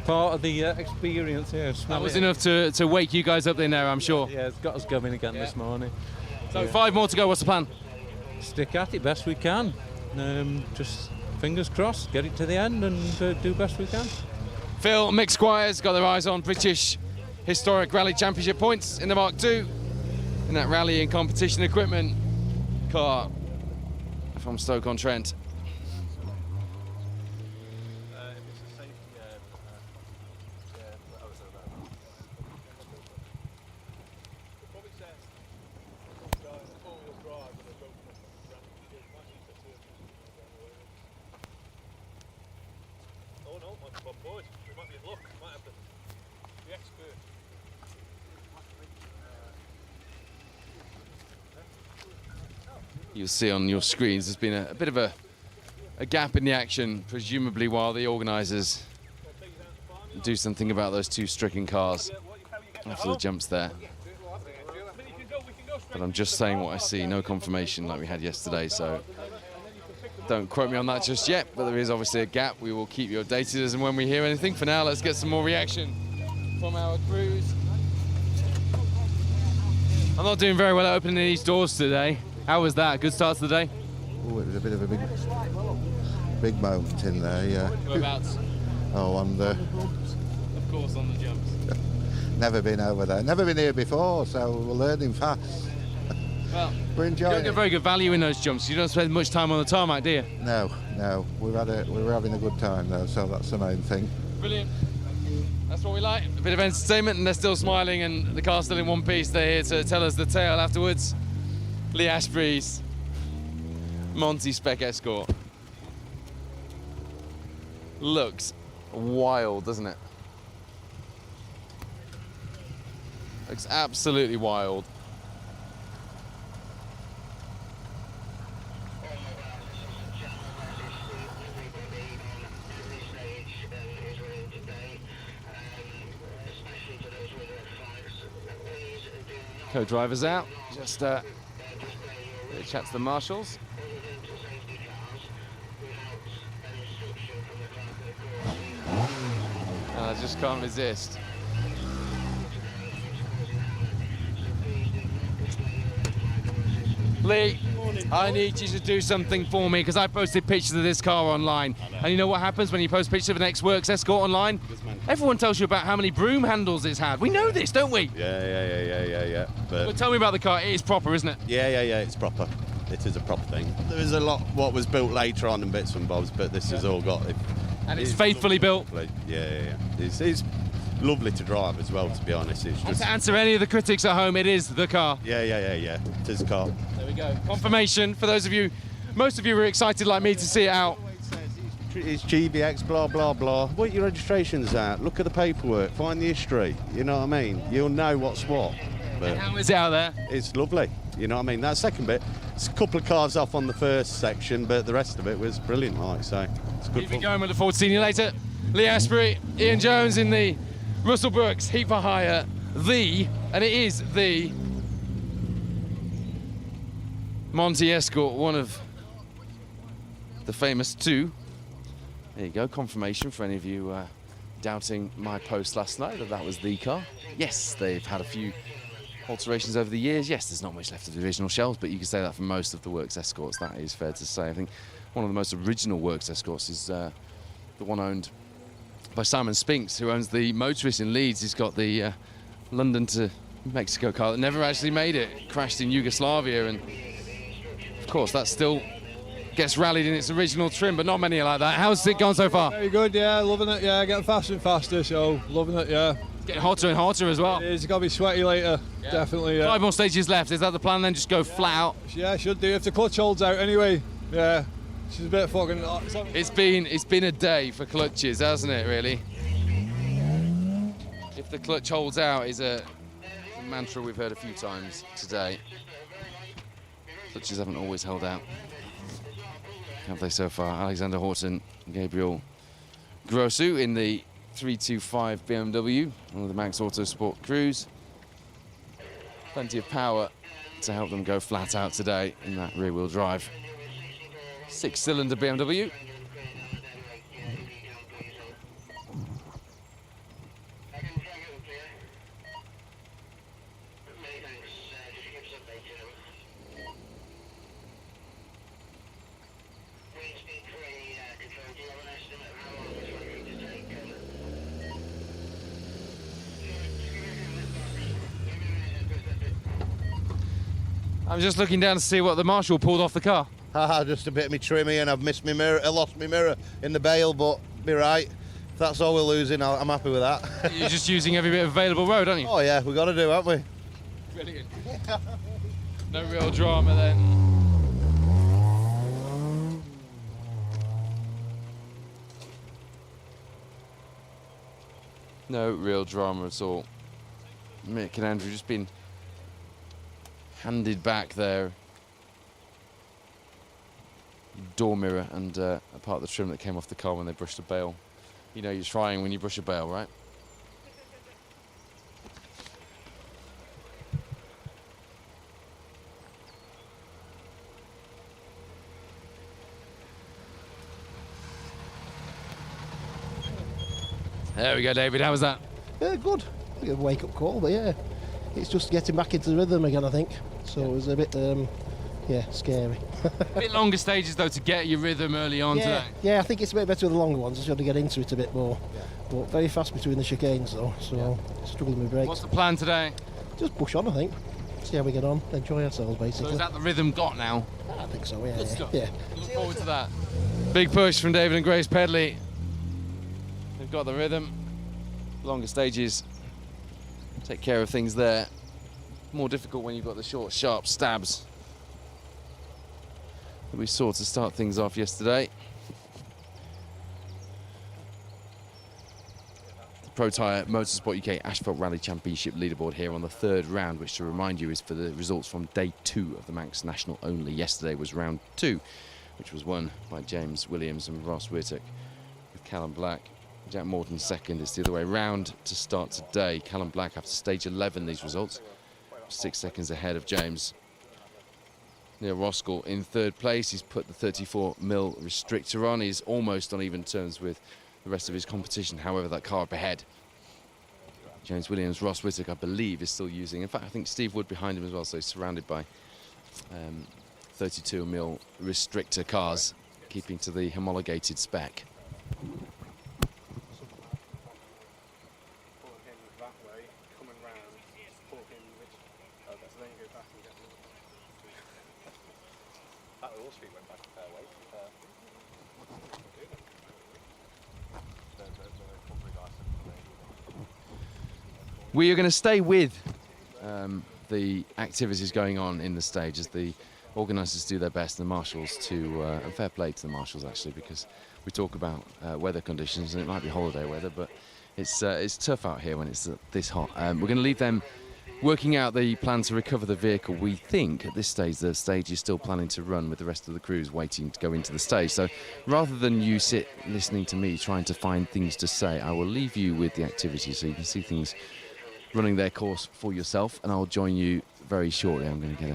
part of the experience, yeah. That was enough to wake you guys up in there, I'm sure. Yeah, it's got us going again this morning. So 5 more to go, what's the plan? Stick at it best we can. Just fingers crossed, get it to the end and do best we can. Phil, Mick Squires got their eyes on British Historic Rally Championship points in the Mark II in that rally and competition equipment car from Stoke-on-Trent. You'll see on your screens there's been a bit of a gap in the action, presumably while the organisers do something about those two stricken cars after the jumps there. But I'm just saying what I see, no confirmation like we had yesterday, so don't quote me on that just yet, but there is obviously a gap. We will keep you updated as and when we hear anything. For now, let's get some more reaction from our crews. I'm not doing very well at opening these doors today. How was that? Good start to the day? Oh, it was a bit of a big moment in there, yeah. Whereabouts? Oh, on the... Of course, on the jumps. Never been over there. Never been here before, so we're learning fast. Well, we're enjoying you don't get very good value in those jumps. You don't spend much time on the tarmac, do you? No. We were having a good time though, so that's the main thing. Brilliant. That's what we like. A bit of entertainment, and they're still smiling, and the car's still in one piece. They're here to tell us the tale afterwards. Lee Ashbury's Monty Spec Escort. Looks wild, doesn't it? Looks absolutely wild. Co-drivers out, just chat to the marshals. And I just can't resist. Lee, I need you to do something for me because I posted pictures of this car online. And you know what happens when you post pictures of an ex-works Escort online? Everyone tells you about how many broom handles it's had. We know this, don't we? Yeah. But tell me about the car. It is proper, isn't it? Yeah, it's proper. It is a proper thing. There is a lot what was built later on and bits and bobs, but this has all got it. And it's faithfully built. Yeah. It's lovely to drive as well, to be honest. It's And just... to answer any of the critics at home, it is the car. Yeah. It is a car. There we go. Confirmation for those of you, most of you were excited like me to see it out. It's GBX, blah, blah, blah. Work your registrations out. Look at the paperwork. Find the history. You know what I mean? You'll know what's what. But And how is it out there? It's lovely. You know what I mean? That second bit, it's a couple of cars off on the first section, but the rest of it was brilliant, like, so it's good. Keep it going. We look forward to seeing you later. Lee Ashbury, Ian Jones in the Russell Brooks Heat for Hire, and it is the Monty Escort, one of the famous two. There you go, confirmation for any of you doubting my post last night that was the car. Yes, they've had a few alterations over the years. Yes, there's not much left of the original shells, but you can say that for most of the Works Escorts, that is fair to say. I think one of the most original Works Escorts is the one owned by Simon Spinks, who owns the Motorist in Leeds. He's got the London to Mexico car that never actually made it. It crashed in Yugoslavia, and of course that still gets rallied in its original trim, but not many are like that. How's it gone so far? Very good, yeah, loving it, yeah, getting faster and faster, so loving it, yeah. It's getting hotter and hotter as well. It is, it's got to be sweaty later, definitely, yeah. 5 more stages left, is that the plan then, just go flat out? Yeah, should do, if the clutch holds out anyway, yeah. She's a bit fucking... It's been a day for clutches, hasn't it, really? If the clutch holds out is a mantra we've heard a few times today. Clutches haven't always held out, have they so far? Alexander Horton, Gabriel Grossu in the 325 BMW, one of the Manx Autosport crews. Plenty of power to help them go flat out today in that rear-wheel drive 6-cylinder BMW. I'm just looking down to see what the marshal pulled off the car. Just a bit of me trimmy, and I've missed my mirror. I lost my mirror in the bale, but be right. If that's all we're losing, I'm happy with that. You're just using every bit of available road, aren't you? Oh yeah, we've got to do, haven't we? Brilliant. No real drama then. No real drama at all. Mick and Andrew just been handed back their door mirror and a part of the trim that came off the car when they brushed the bale You know you're trying when you brush a bale, right? There we go, David. How was that? Yeah, good. A wake-up call, but yeah, it's just getting back into the rhythm again, I think. So it was a bit, yeah, scary. A bit longer stages though to get your rhythm early on today. Yeah, I think it's a bit better with the longer ones. Just got to get into it a bit more. But very fast between the chicanes though, so struggling with brakes. What's the plan today? Just push on, I think. See how we get on. Enjoy ourselves, basically. So is that the rhythm got now? I think so. Yeah. Good stuff. Yeah. Look forward to that. Big push from David and Grace Pedley. They've got the rhythm. Longer stages take care of things there. More difficult when you've got the short, sharp stabs that we saw to start things off yesterday. The Protyre Motorsport UK Asphalt Rally Championship leaderboard here on the third round, which to remind you is for the results from day 2 of the Manx National only. Yesterday was round 2, which was won by James Williams and Ross Whittock with Callum Black. Jack Morton second. It's the other way round to start today. Callum Black after stage 11 these results, 6 seconds ahead of James. Neil Roskell in third place. He's put the 34mm restrictor on. He's almost on even terms with the rest of his competition. However, that car up ahead, James Williams, Ross Whittock, I believe, is still using. In fact, I think Steve Wood behind him as well. So he's surrounded by 32mm restrictor cars, keeping to the homologated spec. We are going to stay with the activities going on in the stage as the organisers do their best, and the marshals to, and fair play to the marshals actually, because we talk about weather conditions and it might be holiday weather, but it's tough out here when it's this hot. We're going to leave them working out the plan to recover the vehicle. We think at this stage the stage is still planning to run with the rest of the crews waiting to go into the stage. So rather than you sit listening to me trying to find things to say, I will leave you with the activity so you can see things running their course for yourself, and I'll join you very shortly. I'm going to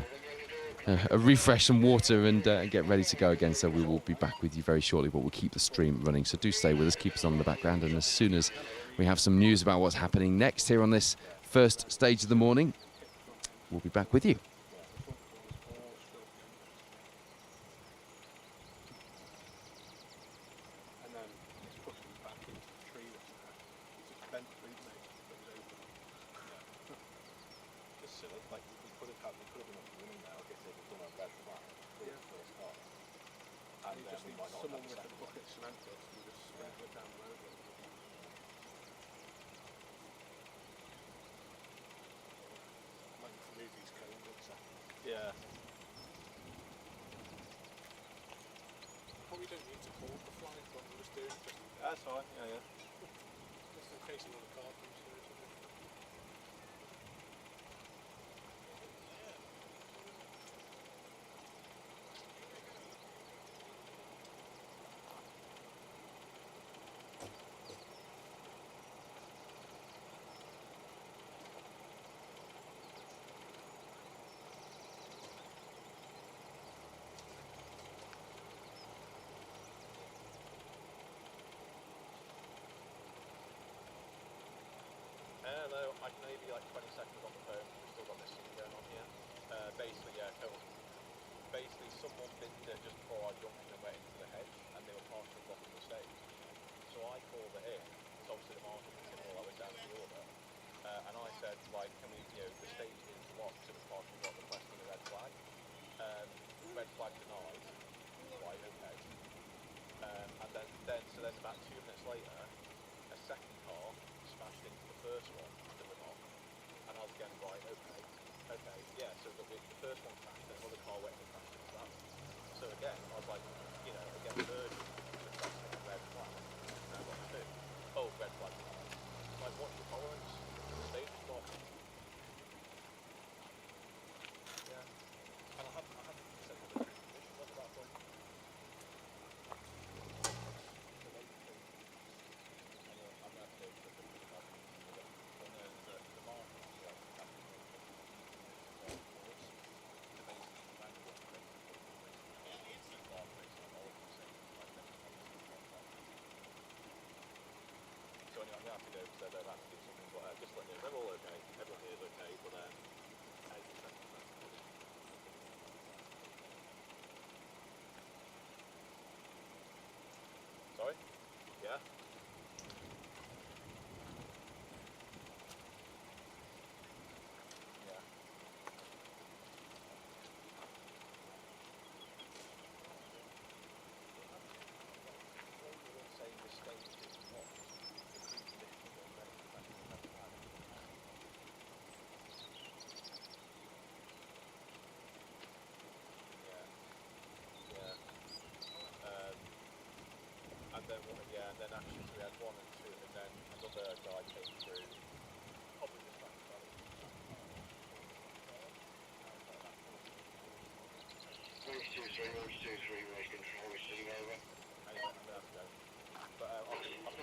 get a refresh and water and get ready to go again, so we will be back with you very shortly, but we'll keep the stream running, so do stay with us, keep us on in the background, and as soon as we have some news about what's happening next here on this first stage of the morning, we'll be back with you. Yeah. Probably don't need to hold the flag, but we'll just do it. That's fine, yeah. Just in case another car comes through or something. Hello, I can only be like 20 seconds on the phone. We've still got this thing going on here. Basically, yeah, total. Basically, someone binned it just before I jumped and went into the hedge, and they were partially blocking the stage. So I called it in, because obviously the marshal was in all that went down to the order. And I said, like, can we, the stage is blocked, so it's partially blocked, requesting a red flag. Red flag denied. Right, okay. And then about 2 minutes later, a second car smashed into the first one that went off, and I was again right, okay, yeah. So the first one crashed, then another car went and crashed into that. So again, I was like, again, urgent requesting a red flag. Now what to do? Oh, red flag. Like, what's your tolerance? The stage is blocked. Yeah, and I haven't said the condition. What's that from? said they've had to do something, but just letting you know, they're all okay. Everyone here is okay, but 80%. Sorry? Yeah? Yeah. Saying the stage is what? The precondition of very professional level pad. And then and then actually we had 1 and 2, and then another guy came through, probably just like Manx 2-3, race control, receiving over. Anyway, I'm going to have to go. But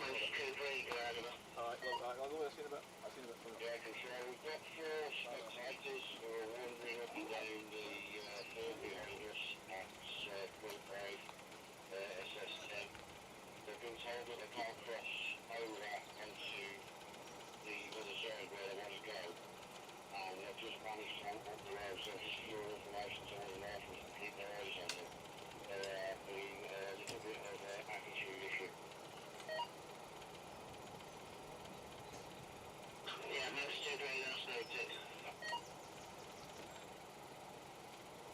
Manx 2-3, go ahead of it. Alright, look, I'll see you in a bit. I'll see you in a bit. Yeah, control. We've got 4 spectators who are wandering up and down the field behind us at Protyre, SS10. They've been told that they can't cross over onto the other side where they want to go. And they've just managed to walk up the road, so just for your information to all the rifles to keep their eyes on them. There being a little bit of an attitude issue. Yeah, Manx 2-3, that's noted.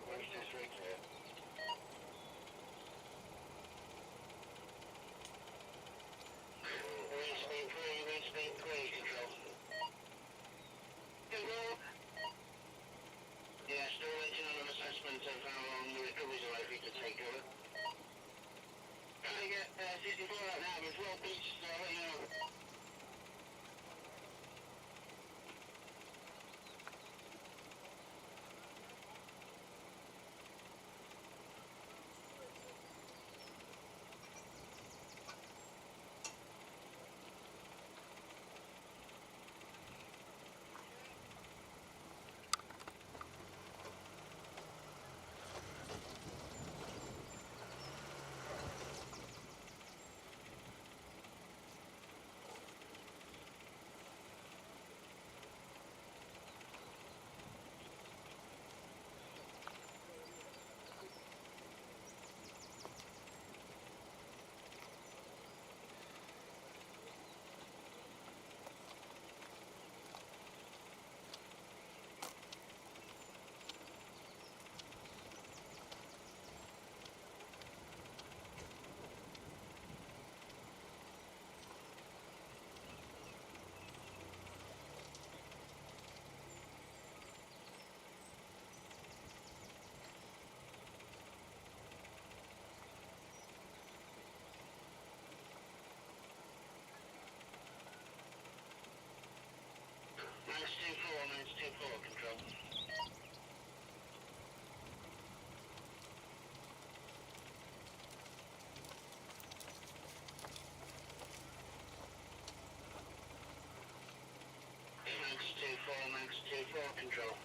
Manx 2-3, clear. Read speed 3, control. Control. Yeah, still waiting on an assessment of how long the recoveries are likely to take over. Trying to get 64 right now, with 12 beats, so I'll let you know. Manx 2-4, control. Manx 2-4, control.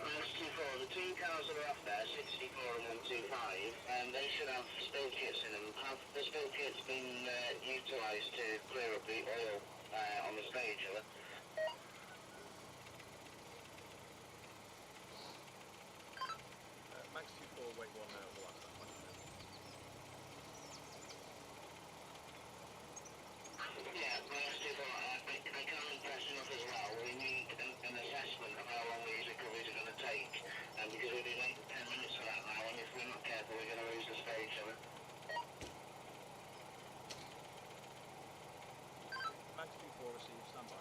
Manx 2-4, the 2 cars that are off there, 64 and 125, they should have spill kits in them. Have the spill kits been utilised to clear up the oil on the stage, have they? Manx 2-4, wait 1 now, the last time. Yeah, Manx 2-4, I can't impress enough as well. We need an assessment of how long these recoveries are going to take, because we've been waiting 10 minutes for that now, and if we're not careful, we're going to lose the stage, shall we? Manx 2-4, receive, stand by.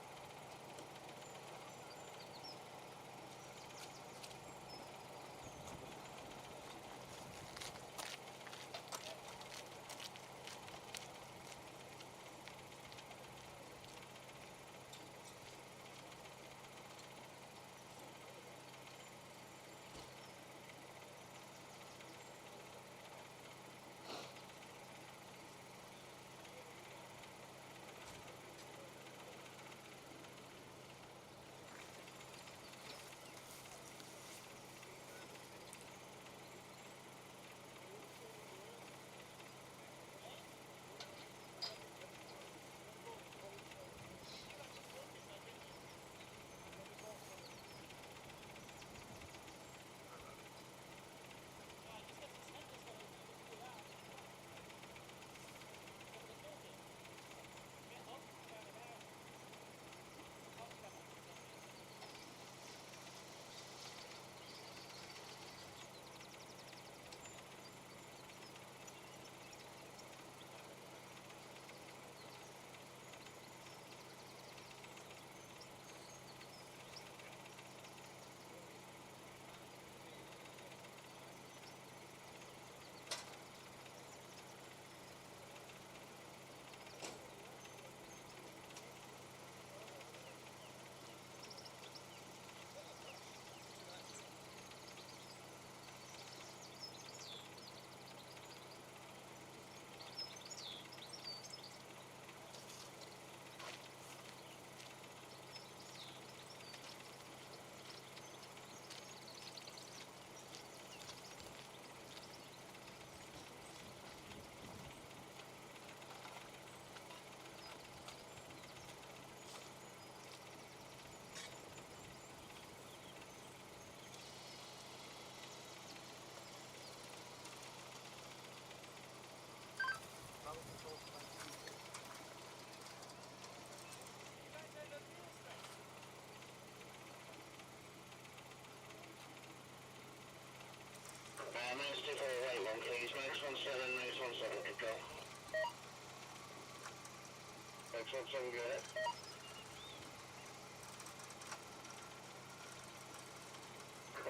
917, control. 917, go ahead.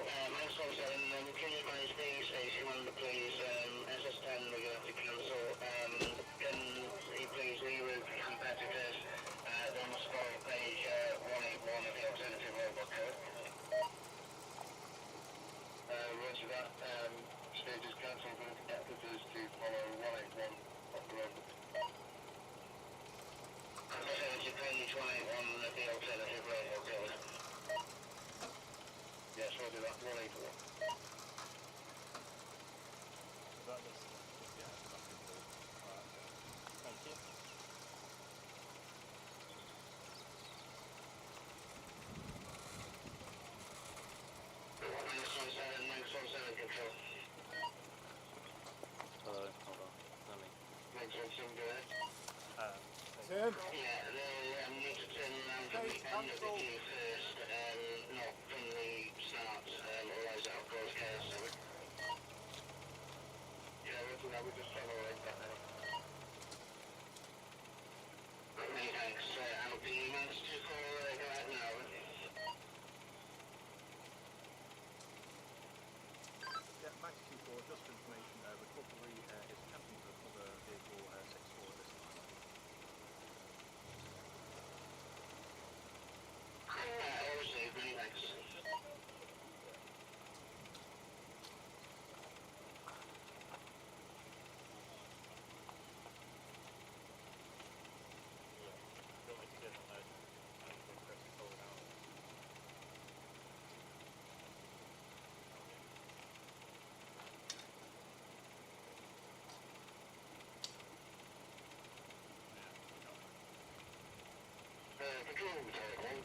Manx 17, can you advise the station manager, please? SS10, we're going to have to cancel. Can you please reroute competitors? They must follow page 181 of the alternative robot code. Roger that. Stage is cancelled for the competitors to follow 181 of the robot. Alternative page 181 of the alternative robot code. Yes, we'll do that. 181. Thank you. Manx 17 control. Hello, hold on. Let me. Manx 17, go ahead. Tim? Yeah, they'll need to turn around at the end of the queue first, not from the start, otherwise that'll cause chaos. Yeah, we'll do that, we'll just follow right back there. Many thanks. I'll be Manx 24 go ahead now. Yeah, Max 24, just for information, recovery is attempting to recover vehicle 64 at this time. Obviously, many thanks. Control, Lieutenant 1.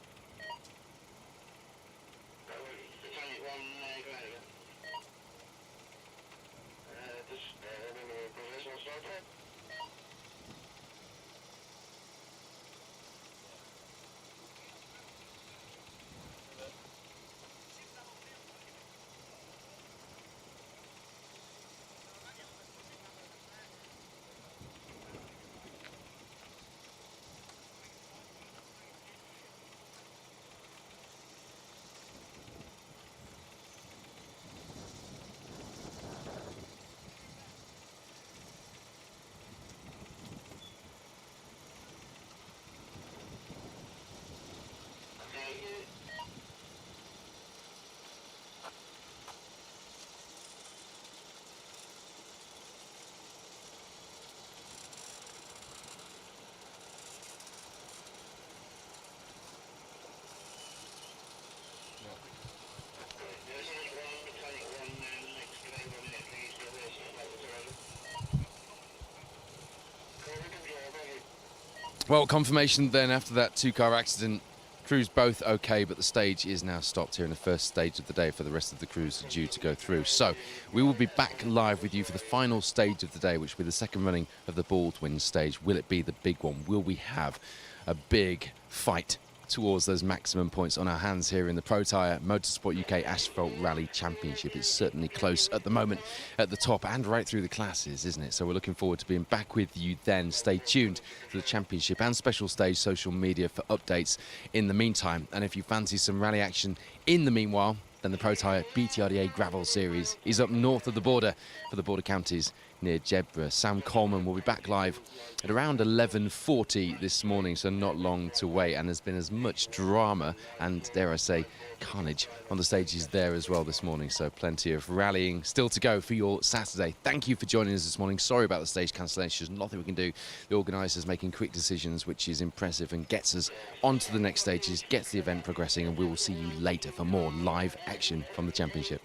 Lieutenant 1, go ahead again. Just remember the provisional start time. Well, confirmation then after that two-car accident. Crews both okay, but the stage is now stopped here in the first stage of the day for the rest of the crews due to go through. So we will be back live with you for the final stage of the day, which will be the second running of the Baldwin stage. Will it be the big one? Will we have a big fight towards those maximum points on our hands here in the Protyre Motorsport UK Asphalt Rally Championship? It's certainly close at the moment at the top and right through the classes, isn't it? So we're looking forward to being back with you then. Stay tuned to the championship and special stage social media for updates in the meantime. And if you fancy some rally action in the meanwhile, then the Protyre BTRDA Gravel Series is up north of the border for the border counties near Jedburgh. Sam Coleman will be back live at around 11:40 this morning, so not long to wait. And there's been as much drama and, dare I say, carnage on the stages there as well this morning. So plenty of rallying still to go for your Saturday. Thank you for joining us this morning. Sorry about the stage cancellations. Nothing we can do. The organisers making quick decisions, which is impressive and gets us on to the next stages, gets the event progressing, and we will see you later for more live action from the championship.